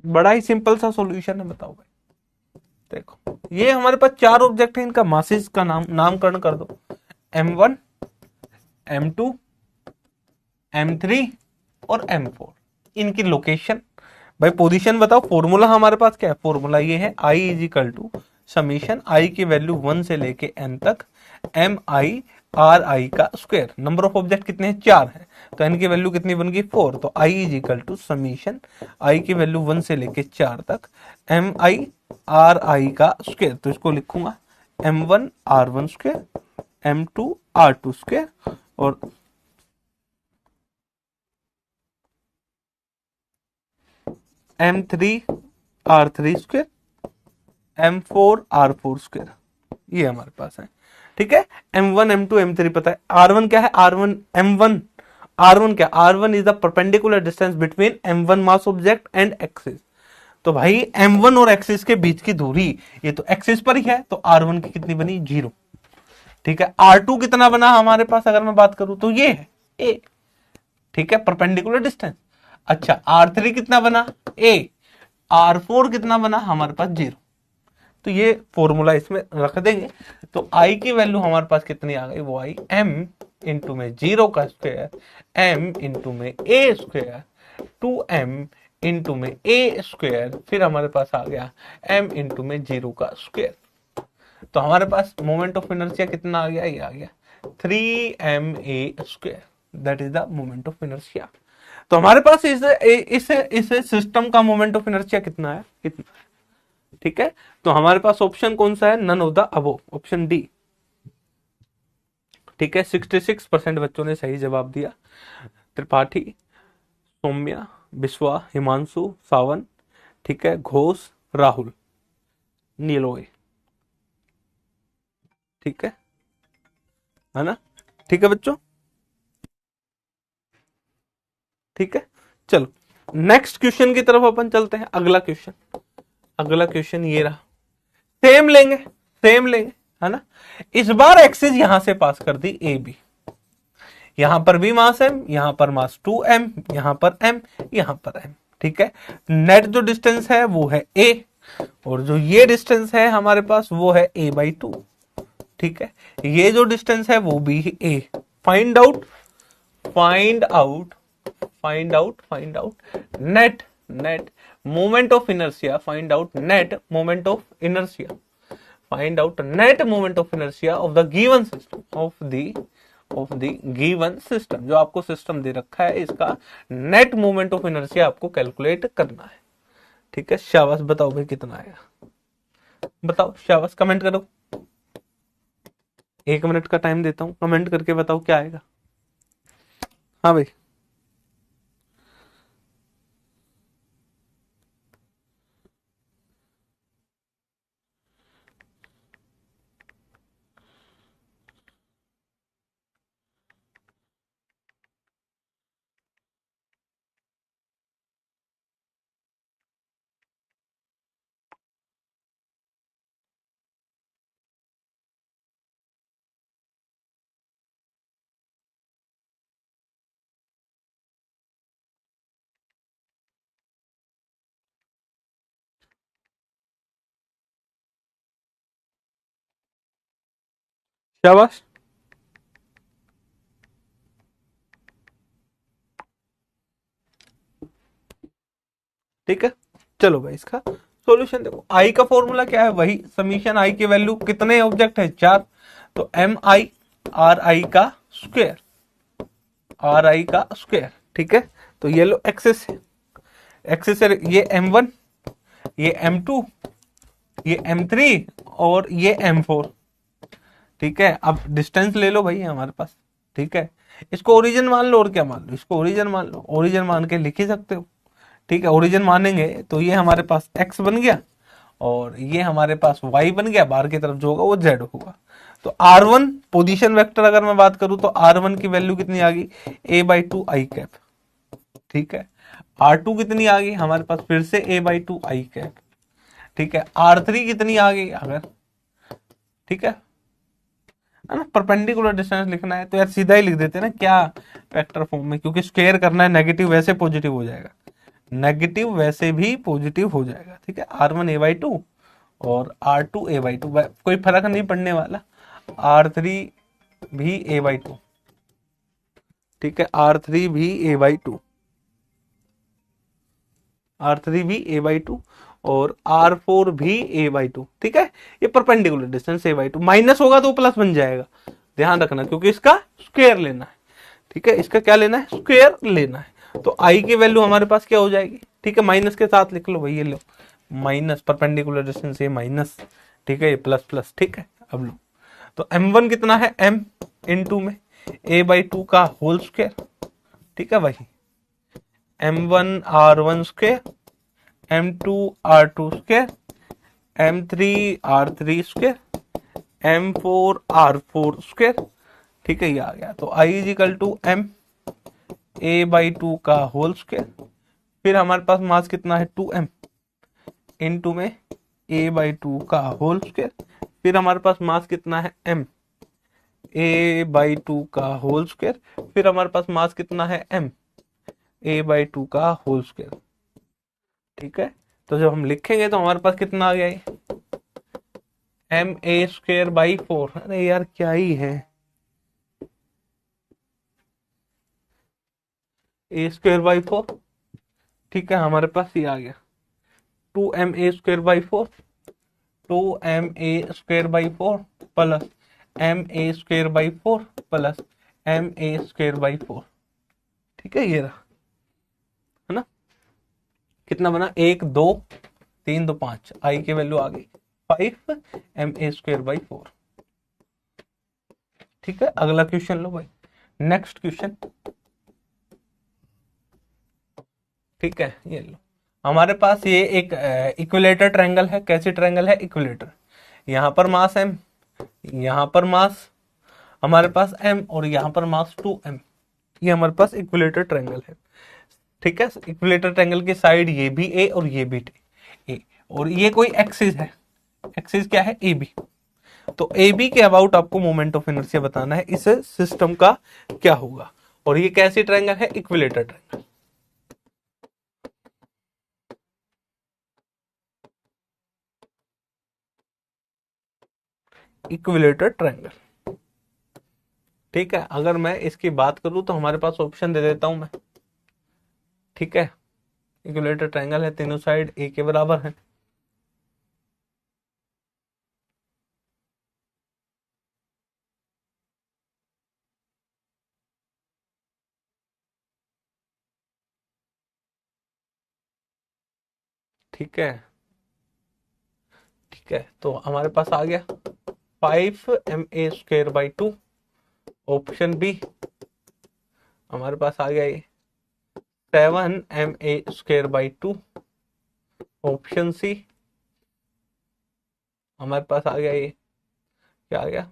बड़ा ही सिंपल सा सॉल्यूशन है, बताओ भाई। देखो ये हमारे पास चार ऑब्जेक्ट है, इनका मासेस का नामकरण कर दो। M1, M2, M3 और M4। इनकी लोकेशन, भाई पोजीशन बताओ। फॉर्मूला हमारे पास क्या है, फॉर्मूला ये है I is equal to summation I की वैल्यू 1 से लेके n तक MI का स्क्वायर। नंबर ऑफ ऑब्जेक्ट कितने हैं, 4 है, तो n की वैल्यू कितनी बन गई 4। तो I is equal to summation I की वैल्यू 1 से लेके 4 तक MI का स्क्वायर। तो इसको लिखूंगा M1 R1 square, M2 R2 square और M3 R3 square, M4 R4 square. ये हमारे पास है, ठीक है। M1 M2 M3 पता है। R1 क्या है, R1 M1 R1 क्या, R1 is the perpendicular distance between M1 mass object and axis. तो भाई M1 और एक्सिस के बीच की दूरी, ये तो एक्सिस पर ही है, तो R1 की कितनी बनी 0, ठीक है। R2 कितना बना हमारे पास, अगर मैं बात करूं तो ये है A, ठीक है, परपेंडिकुलर डिस्टेंस। अच्छा R3 कितना बना A, R4 कितना बना हमारे पास 0। तो ये फॉर्मूला इसमें रख देंगे, तो I की वैल्यू हमारे पास कितनी आ गई, वो आई M इंटू में 0 का स्क्वायर, M इंटू में A स्क्वायर, 2M इंटू में A स्क्वायर, फिर हमारे पास आ गया M इंटू में 0 का स्क्वायर। तो हमारे पास मोमेंट ऑफ इनर्शिया कितना आ गया, ये आ गया 3ma square, that is the moment of inertia. तो हमारे पास इस सिस्टम का मोमेंट ऑफ इनर्शिया कितना है, कितना, ठीक है। तो हमारे पास ऑप्शन कौन सा है, none of the above, option D, ठीक है। 66% बच्चों ने सही जवाब दिया। त्रिपाठी, सौम्या, बिस्वा, हिमांशु, सावन, ठीक है, घोष, राहुल, नीलोय, ठीक है ना, ठीक है बच्चों, ठीक है। चलो नेक्स्ट क्वेश्चन की तरफ अपन चलते हैं। अगला क्वेश्चन ये रहा, सेम लेंगे, है ना। इस बार एक्सिस यहां से पास कर दी ए बी, यहां पर भी मास m, यहां पर मास 2m, यहां पर m, यहां पर m, ठीक है। नेट जो डिस्टेंस है वो है a, और जो ये डिस्टेंस है हमारे पास वो है a/2, ठीक है। ये जो डिस्टेंस है वो भी a। Find out net moment of inertia, find out net moment of inertia, find out net moment of inertia of the given system, of the given system. जो आपको सिस्टम दे रखा है इसका नेट मोमेंट ऑफ इनर्शिया आपको calculate करना है, ठीक है। शाबाश, बताओ भाई कितना आएगा, बताओ शाबाश, कमेंट करो। 1 मिनट का टाइम देता हूं, कमेंट करके बताओ क्या आएगा। हाँ भाई, शाबाश, ठीक है। चलो भाई इसका सॉल्यूशन देखो। आई का फॉर्मूला क्या है, वही समीशन आई की वैल्यू, कितने ऑब्जेक्ट है 4, तो MI RI का स्क्वायर, RI का स्क्वायर, ठीक है। तो ये लो एक्सेस है, ये M1, ये M2, ये M3 और ये M4, ठीक है। अब डिस्टेंस ले लो भाई हमारे पास, ठीक है। इसको ओरिजिन मान लो, और क्या मान लो, इसको ओरिजिन मान लो, ओरिजिन मान के लिख ही सकते हो, ठीक है। ओरिजिन मानेंगे तो ये हमारे पास x बन गया और ये हमारे पास y बन गया, बाहर की तरफ जो होगा वो z होगा। तो R1 पोजीशन वेक्टर अगर मैं बात करूं तो R1 की वैल्यू कितनी आ गई, a/2 i कैप, ठीक है। R2 कितनी आ गई हमारे पास, फिर से a/2 i कैप, ठीक है। R3 कितनी आ गई अगर, ठीक है ना। परपेंडिकुलर डिस्टेंस लिखना है तो यार सीधा ही लिख देते हैं ना, क्या वेक्टर फॉर्म में, क्योंकि स्क्वायर करना है, नेगेटिव वैसे पॉजिटिव हो जाएगा, नेगेटिव वैसे भी पॉजिटिव हो जाएगा। ठीक है, R1 A/2 और R2 A/2, कोई फर्क नहीं पड़ने वाला। R3 भी A/2, ठीक है, R3 भी A/2, R3 भी A/2 और R4 भी A/2। ठीक है, ये परपेंडिकुलर डिस्टेंस A/2, माइनस होगा तो प्लस बन जाएगा, ध्यान रखना, क्योंकि इसका स्क्वायर लेना है। ठीक है, इसका क्या लेना है, स्क्वायर लेना है। तो आई की वैल्यू हमारे पास क्या हो जाएगी, ठीक है, माइनस के साथ लिख लो भाई, ये लो माइनस, परपेंडिकुलर डिस्टेंस ये माइनस, ठीक है, ये प्लस प्लस। ठीक है, अब लो, तो M1 कितना है, M इन टू में A/2 का होल स्क्वायर। ठीक है, वही M1 R1 square, M2 R2 square, M3 R3 square, M4 R4 square. ठीक है, ये आ गया। तो I is equal to M A/2 का होल स्क्वायर, फिर हमारे पास मास कितना है 2M इनटू में A/2 का होल स्क्वायर, फिर हमारे पास मास कितना है M A/2 का होल स्क्वायर, फिर हमारे पास मास कितना है M A/2 का होल स्क्वायर। ठीक है, तो जब हम लिखेंगे तो हमारे पास कितना आ गया, ये MA² 4। अरे यार क्या ही है, A²/4। ठीक है, हमारे पास ये आ गया 2MA²/4, 2MA²/4 plus MA²/4 plus MA²/4। ठीक है, ये रहा, है ना, कितना बना, 1 2 3 2 5, आई की वैल्यू आ गई 5MA²/4। ठीक है, अगला क्वेश्चन लो भाई, नेक्स्ट क्वेश्चन। ठीक है, ये लो, हमारे पास ये एक इक्विलेटर ट्रायंगल है। कैसी ट्रायंगल है, इक्विलेटर। यहाँ पर मास M, यहाँ पर मास हमारे पास M और यहाँ पर मास 2M। ये हमारे पास इक्विलेटर ट्रायंगल है। ठीक है, इक्विलेटर ट्रायंगल की साइड ये भी A और ये भी A, और ये कोई एक्सिस है, एक्सिस क्या है, AB। तो AB के अबाउट आपको मोमेंट ऑफ इनर्शिया बताना है, इस सिस्टम का क्या होगा। और ये कैसी ट्रायंगल है, इक्विलेटर ट्रायंगल। Equilateral triangle. ठीक है, अगर मैं इसकी बात करूं तो हमारे पास ऑप्शन दे देता हूं मैं। ठीक है, इक्विलेटर ट्रायंगल है, तीनों साइड A के बराबर है। ठीक है, ठीक है, तो हमारे पास आ गया 5MA²/2। ऑप्शन बी हमारे पास आ गया ये 7MA²/2। ऑप्शन सी हमारे पास आ गया ये, क्या आ गया,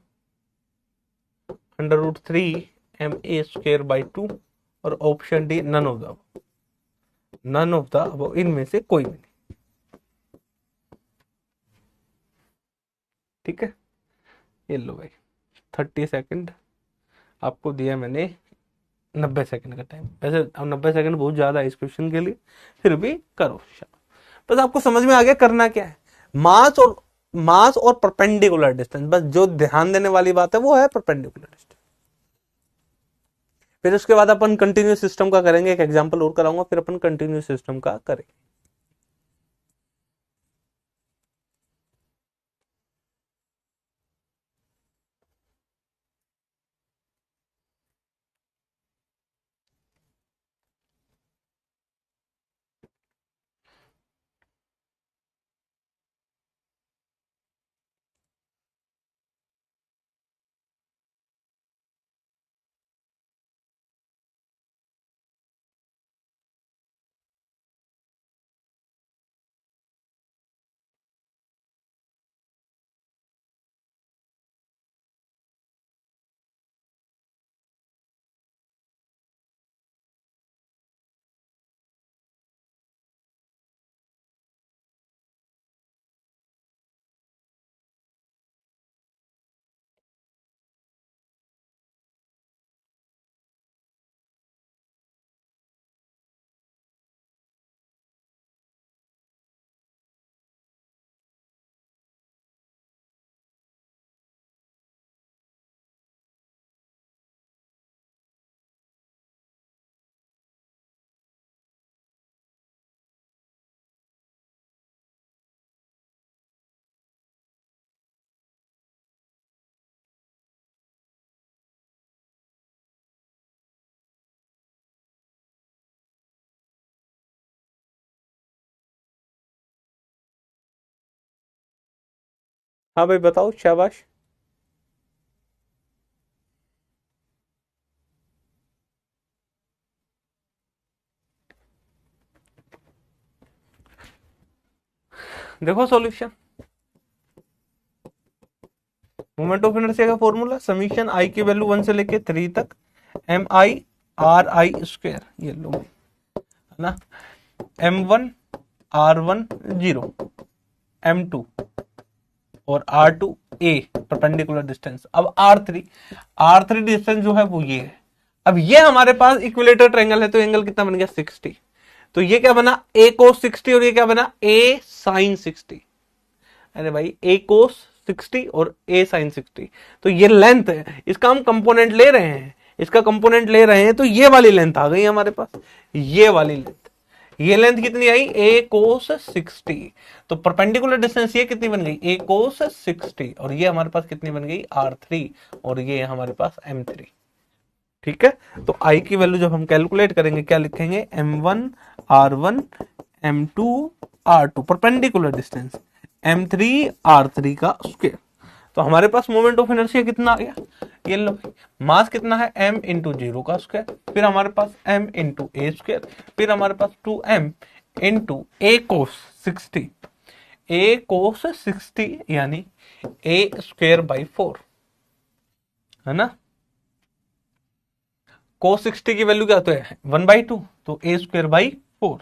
√3MA²/2। और option D none of the, none of the above, इनमें से कोई भी नहीं। ठीक है, ये लो भाई, 30 सेकेंड आपको दिया मैंने, 90 सेकेंड का टाइम। वैसे अब 90 सेकेंड बहुत ज्यादा है इस क्वेश्चन के लिए, फिर भी करो। बस आपको समझ में आ गया करना क्या है, मास और परपेंडिकुलर डिस्टेंस, बस जो ध्यान देने वाली बात है वो है परपेंडिकुलर डिस्टेंस। फिर उसके बाद अपन कंटिन्यूस सिस्टम का करेंगे, एक एग्जांपल और कराऊंगा, फिर अपन कंटिन्यूस सिस्टम का करेंगे। हाँ भाई बताओ, शाबाश। देखो सॉल्यूशन, मोमेंट ऑफ इनर्शिया का फॉर्मूला समीशन आई की वैल्यू 1 से लेके 3 तक, M I R I square, ये लो है ना, M1 R1 0, M2 और R2 A परपेंडिकुलर डिस्टेंस। अब R3 डिस्टेंस जो है वो ये है। अब ये हमारे पास इक्विलेटर ट्रायंगल है, तो एंगल कितना बन गया 60। तो ये क्या बना A cos 60 और ये क्या बना A sin 60। अरे भाई A cos 60 और A sin 60, तो ये लेंथ है, इसका हम कंपोनेंट ले रहे हैं, इसका कंपोनेंट ले रहे हैं, तो ये वाली लेंथ आ गई हमारे पास, ये वाली लेंथ। ये लेंथ कितनी आई A cos 60, तो परपेंडिकुलर डिस्टेंस ये कितनी बन गई A cos 60, और ये हमारे पास कितनी बन गई R3, और ये हमारे पास M3। ठीक है, तो I की वैल्यू जब हम कैलकुलेट करेंगे क्या लिखेंगे, M1 R1 M2 R2 perpendicular distance, M3 R3 का स्क्वायर। तो हमारे पास मोमेंट ऑफ इनर्शिया कितना आ गया, ये लो मास कितना है m इंटू 0 का स्क्वायर, फिर हमारे पास m इंटू ए स्क्वायर, फिर हमारे पास 2m इंटू ए कोस 60, ए कोस 60 यानी ए स्क्वायर बाई 4, है ना। कोस 60 की वैल्यू क्या होता है 1/2, तो ए स्क्वायर बाई 4।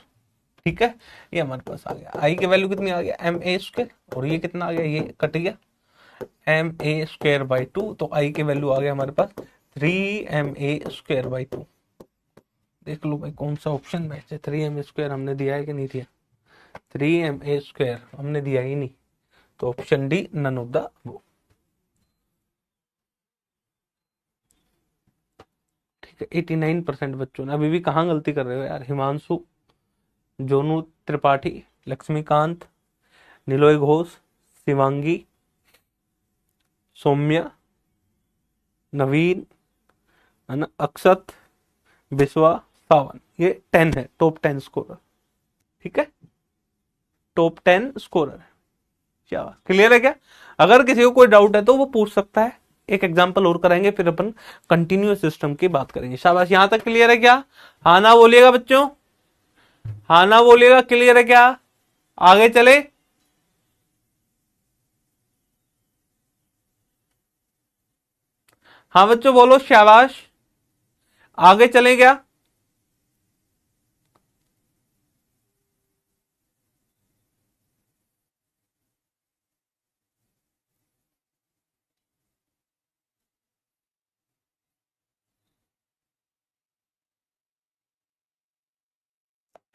ठीक है, ये हमारे पास आ गया। आई की वैल्यू कितनी आ गया एम ए स्क्वायर, और ये कितना आ गया, ये कट गया एम ए स्क्वायर बाई 2, तो आई की वैल्यू आ गया हमारे पास 3ma² बाई 2। देख लो भाई कौन सा ऑप्शन बेस्ट है, 3m² हमने दिया है कि नहीं दिया, 3ma² हमने दिया ही नहीं, तो option D none of the वो। ठीक है, 89% बच्चों ने, अभी भी कहाँ गलती कर रहे हो यार, हिमांशु, जोनू त्रिपाठी, लक्ष्मीकांत, निलोय घोष, शिवांगी, सौम्या, नवीन, है ना, अक्षत, बिस्वा, सावन, ये 10 है, टॉप 10 स्कोरर। ठीक है, टॉप 10 स्कोरर है। क्या क्लियर है क्या? अगर किसी को कोई डाउट है तो वो पूछ सकता है, एक एग्जांपल और कराएंगे, फिर अपन कंटिन्यूअस सिस्टम की बात करेंगे। शाबाश, यहां तक क्लियर है क्या? हाँ ना बोलिएगा बच्चों, हाँ ना बोलिएगा, क्लियर है क्या? आगे चले, हाँ बच्चों बोलो शाबाश, आगे चले क्या?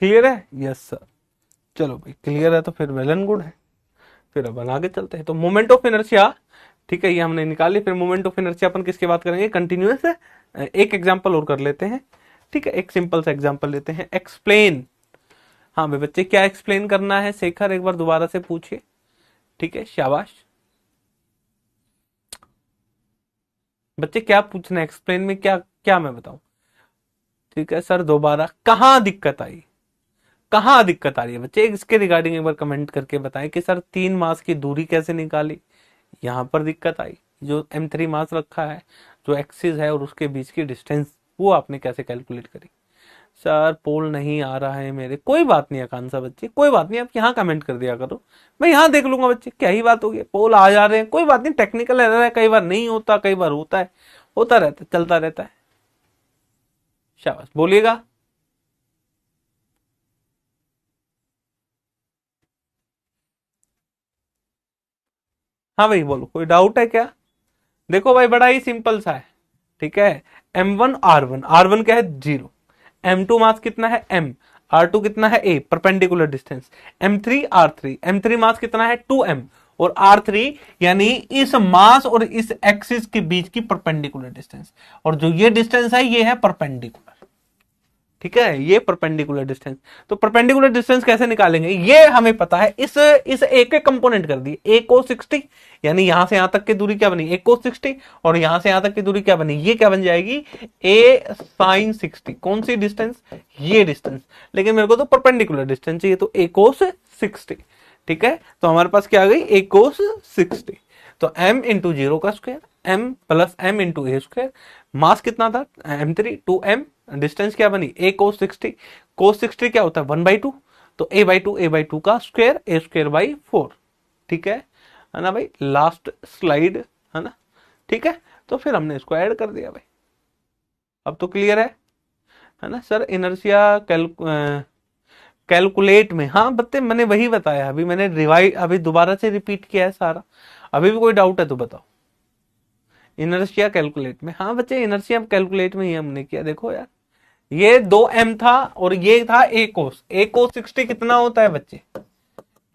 क्लियर है? Yes sir. चलो भाई क्लियर है तो फिर वेल एंड गुड है, फिर अपन आगे चलते हैं। तो मोमेंट ऑफ इनर्शिया, ठीक है, ये हमने निकाली। फिर मोमेंट ऑफ इनर्शिया अपन किसकी बात करेंगे, कंटिन्यूअस है। एक एग्जांपल और कर लेते हैं। ठीक है, एक सिंपल सा एग्जांपल लेते हैं, एक्सप्लेन। हाँ भाई बच्चे क्या एक्सप्लेन करना है, शेखर एक बार दोबारा से पूछिए। ठीक है, शाबाश बच्चे, क्या पूछना है एक्सप्लेन में, क्या क्या मैं बताऊं? ठीक है सर, दोबारा कहाँ दिक्कत आई, कहाँ दिक्कत आ रही है बच्चे, इसके रिगार्डिंग एक बार कमेंट करके बताएं कि सर 3 मास की दूरी कैसे निकाली, यहां पर दिक्कत आई। जो M3 मास रखा है, जो एक्सिस है और उसके बीच की डिस्टेंस, वो आपने कैसे कैलकुलेट करी? सर पोल नहीं आ रहा है मेरे, कोई बात नहीं आकांक्षा बच्चे, कोई बात नहीं, आप यहाँ कमेंट कर दिया करो, मैं यहाँ देख लूंगा बच्चे, क्या ही बात होगी, पोल आ जा रहे हैं, कोई बात नहीं, टेक्निकल एरर है, कई बार नहीं होता, कई बार होता है, होता रहता है, चलता रहता है। शाबाश बोलिएगा। हाँ भाई बोलो, कोई डाउट है क्या? देखो भाई बड़ा ही सिंपल सा है। ठीक है, M1 R1 क्या है 0, M2 मास कितना है M, R2 कितना है A परपेंडिकुलर डिस्टेंस, M3 मास कितना है 2M, और R3 यानी इस मास और इस एक्सिस के बीच की परपेंडिकुलर डिस्टेंस, और जो ये डिस्टेंस है ये है परपेंडिकुलर। ठीक है, ये परपेंडिकुलर डिस्टेंस। तो परपेंडिकुलर डिस्टेंस कैसे निकालेंगे, ये हमें पता है, इस एक के कंपोनेंट कर दिए, ए को 60, यानी यहां से यहां तक की दूरी क्या बनी ए को 60, और यहां से यहां तक की दूरी क्या बनी, ये क्या बन जाएगी ए साइन 60। कौन सी डिस्टेंस, ये डिस्टेंस, लेकिन मेरे को तो परपेंडिकुलर डिस्टेंस चाहिए, तो ए कोस 60। ठीक है, तो हमारे पास क्या आ गई ए कोस 60। तो m इंटू 0 का square, m plus m into A square, mass कितना था m3 2m, डिस्टेंस क्या बनी a cos 60, cos 60 क्या होता है 1/2, तो a/2 का स्क्वायर a स्क्वायर बाई 4, ठीक है ना भाई, लास्ट स्लाइड है ना, ठीक है। तो फिर हमने इसको ऐड कर दिया भाई, अब तो क्लियर है ना सर। इनर्शिया कैलकुलेट में, हाँ बत्ते मैंने वही बताया, अभी मैंने रिवाइज अभी दोबारा से रिपीट किया है सारा, अभी भी कोई डाउट है तो बताओ। इनर्शिया कैलकुलेट में, हाँ बच्चे इनर्शिया कैलकुलेट में ही हमने किया, देखो यार ये 2m था और ये था a cos 60 कितना होता है बच्चे,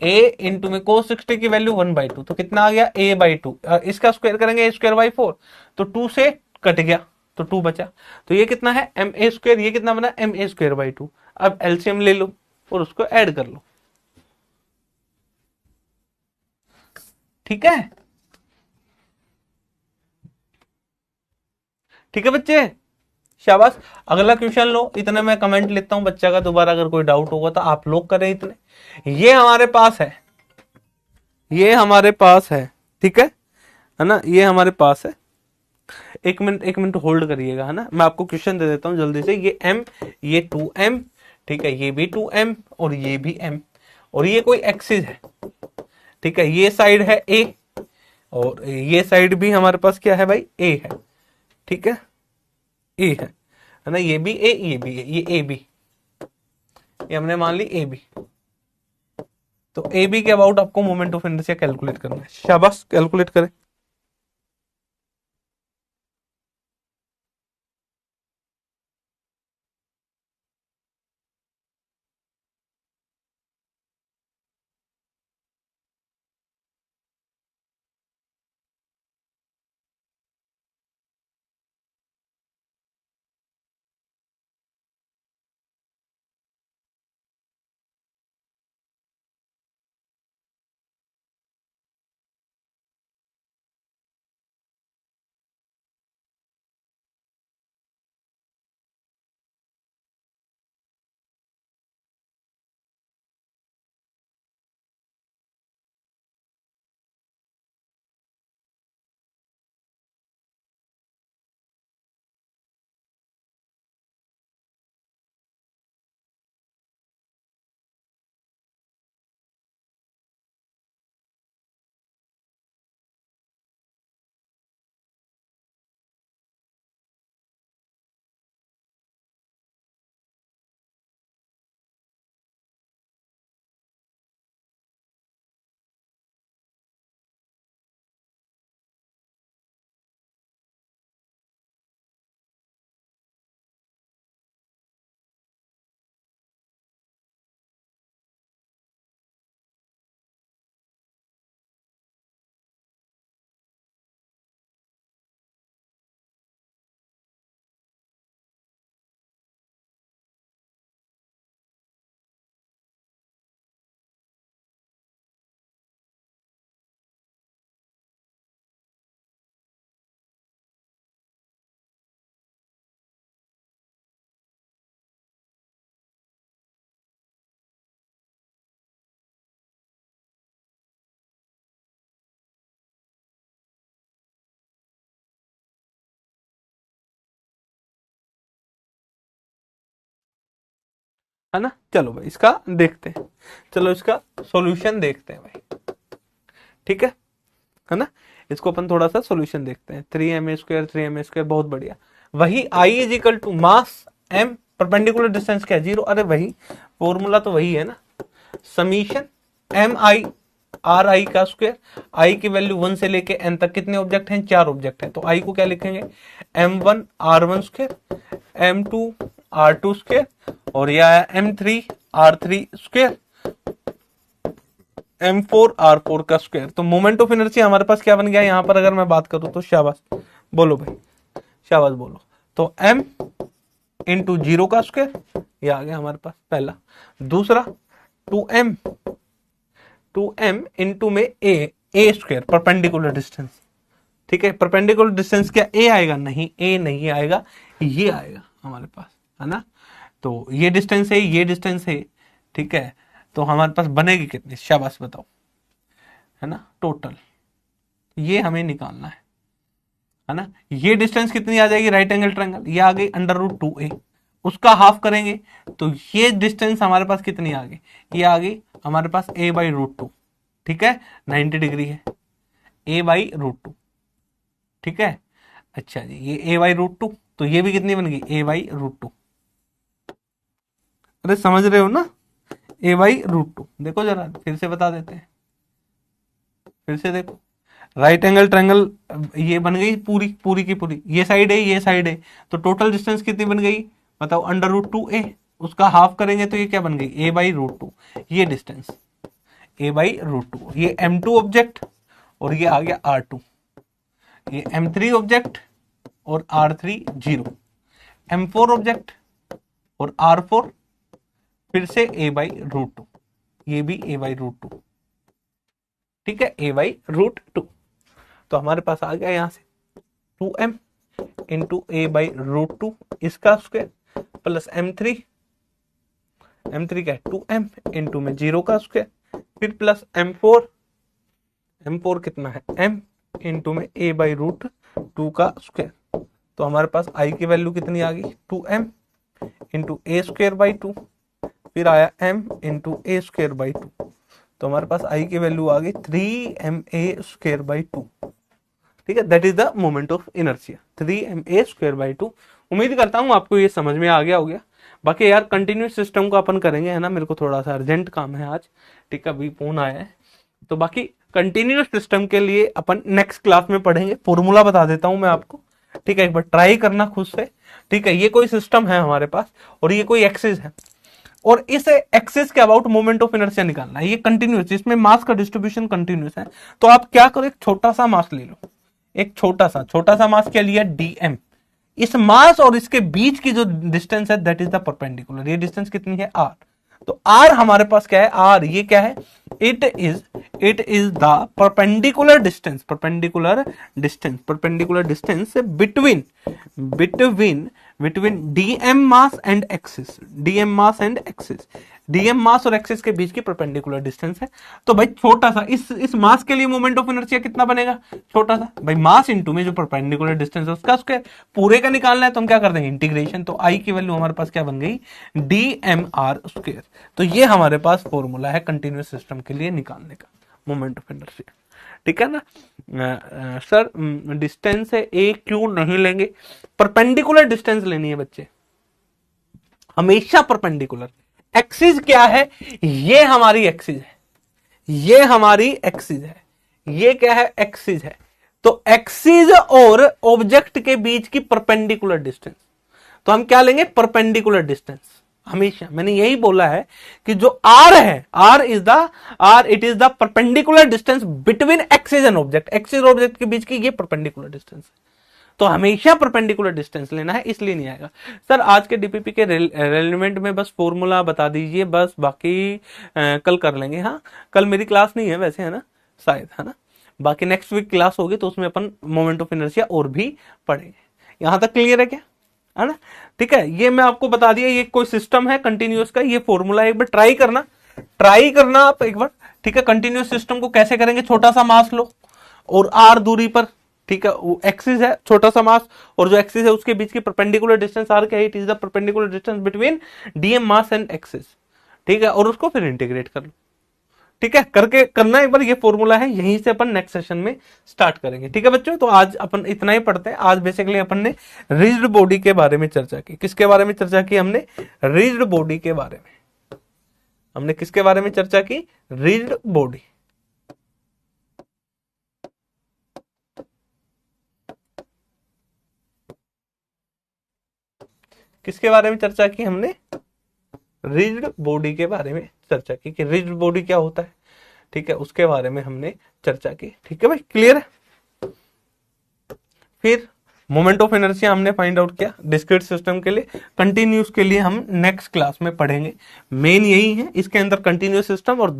a इंटू में cos 60 की वैल्यू 1/2, तो कितना आ गया a/2, इसका स्क्वायर करेंगे a स्क्वायर बाई 4, तो 2 से कट गया तो 2 बचा, तो ये कितना है ma स्क्वायर, ये कितना बना ma स्क्वायर बाई 2। अब एलसीएम ले लो और उसको ऐड कर लो, ठीक है, ठीक है बच्चे, शाबाश। अगला क्वेश्चन लो, इतने मैं कमेंट लेता हूं बच्चा का, दोबारा अगर कोई डाउट होगा तो आप लोग करें इतने। ये हमारे पास है, ये हमारे पास है, ठीक है ना, ये हमारे पास है। एक मिनट होल्ड करिएगा, है ना, मैं आपको क्वेश्चन दे देता हूं जल्दी से। ये m, ये 2m, ठीक है, ये भी 2m और ये भी m, और ये कोई एक्सिस है, ठीक है, ये साइड है a और ये साइड भी हमारे पास क्या है भाई a है, ठीक है, a है ना, ये भी a, ये भी a, ये a b, ये हमने मान ली a b, तो ए बी के अबाउट आपको मोमेंट ऑफ इनर्शिया कैलकुलेट करना है, शाबाश कैलकुलेट करें। है ना, चलो भाई इसका देखते हैं, चलो इसका सॉल्यूशन देखते हैं भाई, ठीक है ना, इसको अपन थोड़ा सा सॉल्यूशन देखते हैं। 3ma², बहुत बढ़िया। वही I is equal to mass m, perpendicular distance क्या है 0, अरे वही फॉर्मूला तो वही है ना, समीशन mi आर आई का स्क्वायर, आई की वैल्यू 1 से लेके n तक कितने ऑब्जेक्ट हैं, 4 ऑब्जेक्ट हैं, तो आई को क्या लिखेंगे m1 r1 square, m2 r2 square, और यह है m3 r3 square, m4 r4 का स्क्वायर। तो मोमेंट ऑफ इनर्शिया हमारे पास क्या बन गया यहां पर, अगर मैं बात करूं तो, शाबाश बोलो भाई, शाबाश बोलो, तो m इंटू 0 का स्क्वायर, ये आ गया हमारे पास पहला। दूसरा 2m, 2m इंटू में a स्क्वायर, परपेंडिकुलर डिस्टेंस, ठीक है, परपेंडिकुलर डिस्टेंस क्या a आएगा, नहीं a नहीं आएगा, ये आएगा हमारे पास, है ना, तो ये डिस्टेंस है, ये डिस्टेंस है, ठीक है, तो हमारे पास बनेगी कितनी, शाबाश बताओ, है ना, टोटल ये हमें निकालना है ना। ये डिस्टेंस कितनी आ जाएगी, राइट एंगल ट्रायंगल, ये आ गई √2a, उसका हाफ करेंगे तो ये डिस्टेंस हमारे पास कितनी आ गई, ये आ गई हमारे पास a/√2, ठीक है, 90 डिग्री है, a/√2, ठीक है। अच्छा जी, ये a/√2, तो ये भी कितनी बन गई, a/√2। अरे समझ रहे हो ना, a/√2। देखो जरा फिर से बता देते हैं, फिर से देखो, राइट एंगल ट्रायंगल ये बन गई पूरी पूरी की पूरी, ये साइड है ये साइड है, तो टोटल डिस्टेंस कितनी बन गई बताओ, √2a, उसका हाफ करेंगे तो ये क्या बन गई, a/√2, ये डिस्टेंस a/√2। ये m2 ऑब्जेक्ट और ये आ गया r2, ये m3 ऑब्जेक्ट और r3 0, m4 ऑब्जेक्ट और r4 फिर से a/√2, ये भी a/√2, ठीक है, a/√2। तो हमारे पास आ गया यहां से 2m इंटू a/√2 इसका स्क्वायर प्लस m3 क्या है 2m इंटू में 0 का स्क्वायर, फिर प्लस m4 कितना है m इंटू में a/√2 का स्क्वायर। तो हमारे पास i की वैल्यू कितनी आ गई, 2m इंटू a²/2, फिर आया m इंटू a²/2, तो हमारे पास i की वैल्यू आ गई 3ma²/2, ठीक है, that is the moment of inertia, 3ma²/2। उम्मीद करता हूं आपको ये समझ में आ गया हो गया। बाकी यार कंटिन्यूस सिस्टम को अपन करेंगे, है ना, मेरे को थोड़ा सा अर्जेंट काम है आज, ठीक है, अभी फोन आया है, तो बाकी कंटिन्यूस सिस्टम के लिए अपन नेक्स्ट क्लास में पढ़ेंगे। फॉर्मूला बता देता हूं मैं आपको, ठीक है, एक बार ट्राई करना खुद से, ठीक है। ये कोई सिस्टम है हमारे पास और ये कोई एक्सिस है, और इस एक्सिस के अबाउट मोमेंट ऑफ इनर्शिया निकालना है, ये कंटिन्यूस, इसमें मास का डिस्ट्रीब्यूशन कंटिन्यूस है। तो आप क्या करो, एक छोटा सा मास ले लो, एक छोटा सा मास क्या लिया, dm। इस मास और इसके बीच की जो डिस्टेंस है दैट इज द परपेंडिकुलर, ये डिस्टेंस कितनी है r। तो r हमारे पास क्या है, r ये क्या है, it is the perpendicular distance between dm mass and axis, DM mass और एक्सिस के बीच की परपेंडिकुलर डिस्टेंस है। तो भाई छोटा सा इस मास के लिए मोमेंट ऑफ इनर्शिया कितना बनेगा, छोटा सा, भाई मास इनटू में जो परपेंडिकुलर डिस्टेंस है उसका स्क्वायर, पूरे का निकालना है तो हम क्या कर देंगे, इंटीग्रेशन। तो आई की वैल्यू हमारे पास क्या बन गई, dmr²। तो ये हमारे पास फॉर्मूला है कंटिन्यूस सिस्टम के लिए निकालने का मोमेंट ऑफ इनर्शिया, ठीक है ना। सर डिस्टेंस है a क्यों नहीं लेंगे, परपेंडिकुलर डिस्टेंस लेनी है बच्चे, हमेशा परपेंडिकुलर। एक्सिस क्या है, ये हमारी एक्सिस है, ये क्या है, एक्सिस है। तो एक्सिस और ऑब्जेक्ट के बीच की परपेंडिकुलर डिस्टेंस, तो हम क्या लेंगे, परपेंडिकुलर डिस्टेंस हमेशा। मैंने यही बोला है कि जो r है, it is the perpendicular distance between axis and object, axis और ऑब्जेक्ट के बीच की ये परपेंडिकुलर डिस्टेंस है। तो हमेशा परपेंडिकुलर डिस्टेंस लेना है, इसलिए नहीं आएगा। सर आज के डीपीपी के रेलिवेंट में बस फॉर्मूला बता दीजिए बस, बाकी कल कर लेंगे। हाँ कल मेरी क्लास नहीं है वैसे, है ना, शायद, है ना, बाकी नेक्स्ट वीक क्लास होगी तो उसमें अपन मोमेंट ऑफ इनर्शिया और भी पढ़ेंगे। यहां तक क्लियर है क्या, है ना, ठीक है। ये मैं आपको बता दिया, ये कोई सिस्टम है कंटिन्यूस का, ये फॉर्मूला एक बार ट्राई करना आप एक बार, ठीक है। कंटिन्यूस सिस्टम को कैसे करेंगे, छोटा सा मास लो और r दूरी पर, ठीक है, वो एक्सिस है, छोटा सा मास और जो एक्सिस है उसके बीच की परपेंडिकुलर डिस्टेंस r क्या है, it is the perpendicular distance between dm mass and axis, ठीक है, और उसको फिर इंटीग्रेट कर लो, ठीक है, करके करना एक बार, ये फॉर्मूला है, यहीं से अपन नेक्स्ट सेशन में स्टार्ट करेंगे, ठीक है बच्चों। तो आज अपन इतना ही पढ़ते हैं। आज बेसिकली अपन ने रिजिड बॉडी के बारे में चर्चा की। किसके बारे में चर्चा की हमने, रिजिड बॉडी के बारे में। हमने किसके बारे में चर्चा की, रिजिड बॉडी। किसके बारे में चर्चा की हमने, रिजिड बॉडी के बारे में चर्चा की कि रिजिड बॉडी क्या होता है, ठीक है, उसके बारे में हमने चर्चा की, ठीक है भाई, क्लियर है। फिर मोमेंट ऑफ इनर्शिया हमने फाइंड आउट किया डिस्क्रीट सिस्टम के लिए। कंटिन्यूस के लिए हम नेक्स्ट क्लास में पढ़ेंगे। मेन यही है, इसके अंदर कंटिन्यूस सिस्टम और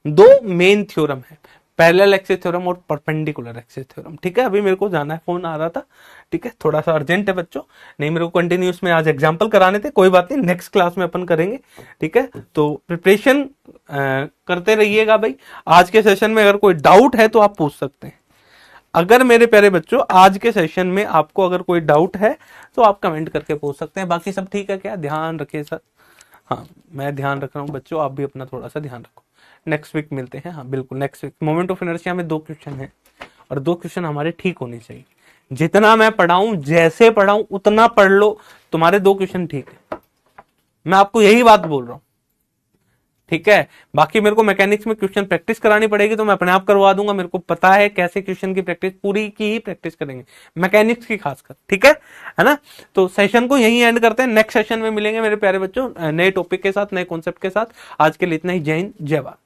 दो मेन थ्योरम है, पैरेलल एक्सिस थ्योरम और परपेंडिकुलर एक्सिस थ्योरम, ठीक है। अभी मेरे को जाना है, फोन आ रहा था, ठीक है, थोड़ा सा अर्जेंट है बच्चों, नहीं मेरे को कंटिन्यूस में आज एग्जांपल कराने थे, कोई बात नहीं, नेक्स्ट क्लास में अपन करेंगे, ठीक है। तो प्रिपरेशन करते रहिएगा भाई। आज के सेशन में अगर कोई डाउट है तो आप पूछ सकते हैं, अगर मेरे प्यारे बच्चों आज के सेशन में आपको अगर कोई डाउट है तो आप कमेंट करके पूछ सकते हैं। बाकी सब ठीक है क्या? ध्यान रखिए सर। हाँ, मैं ध्यान रख रहा हूँ बच्चों, आप भी अपना थोड़ा सा ध्यान रखो। नेक्स्ट वीक मिलते हैं। हाँ बिल्कुल, next week moment of inertia में 2 क्वेश्चन है और 2 क्वेश्चन हमारे ठीक होने चाहिए। जितना मैं पढ़ाऊं, जैसे पढ़ाऊं उतना पढ़ लो, तुम्हारे 2 क्वेश्चन ठीक है। मैं आपको यही बात बोल रहा हूं, ठीक है। बाकी मेरे को मैकेनिक्स में क्वेश्चन प्रैक्टिस करानी पड़ेगी तो मैं अपने आप करवा दूंगा, मेरे को पता है कैसे क्वेश्चन की प्रैक्टिस, पूरी की ही प्रैक्टिस करेंगे मैकेनिक्स की खासकर, ठीक है ना। तो सेशन को यहीं एंड करते हैं, नेक्स्ट सेशन में मिलेंगे मेरे प्यारे बच्चों नए टॉपिक के साथ, नए कॉन्सेप्ट के साथ। आज के लिए इतना ही। जय हिंद, जय भारत।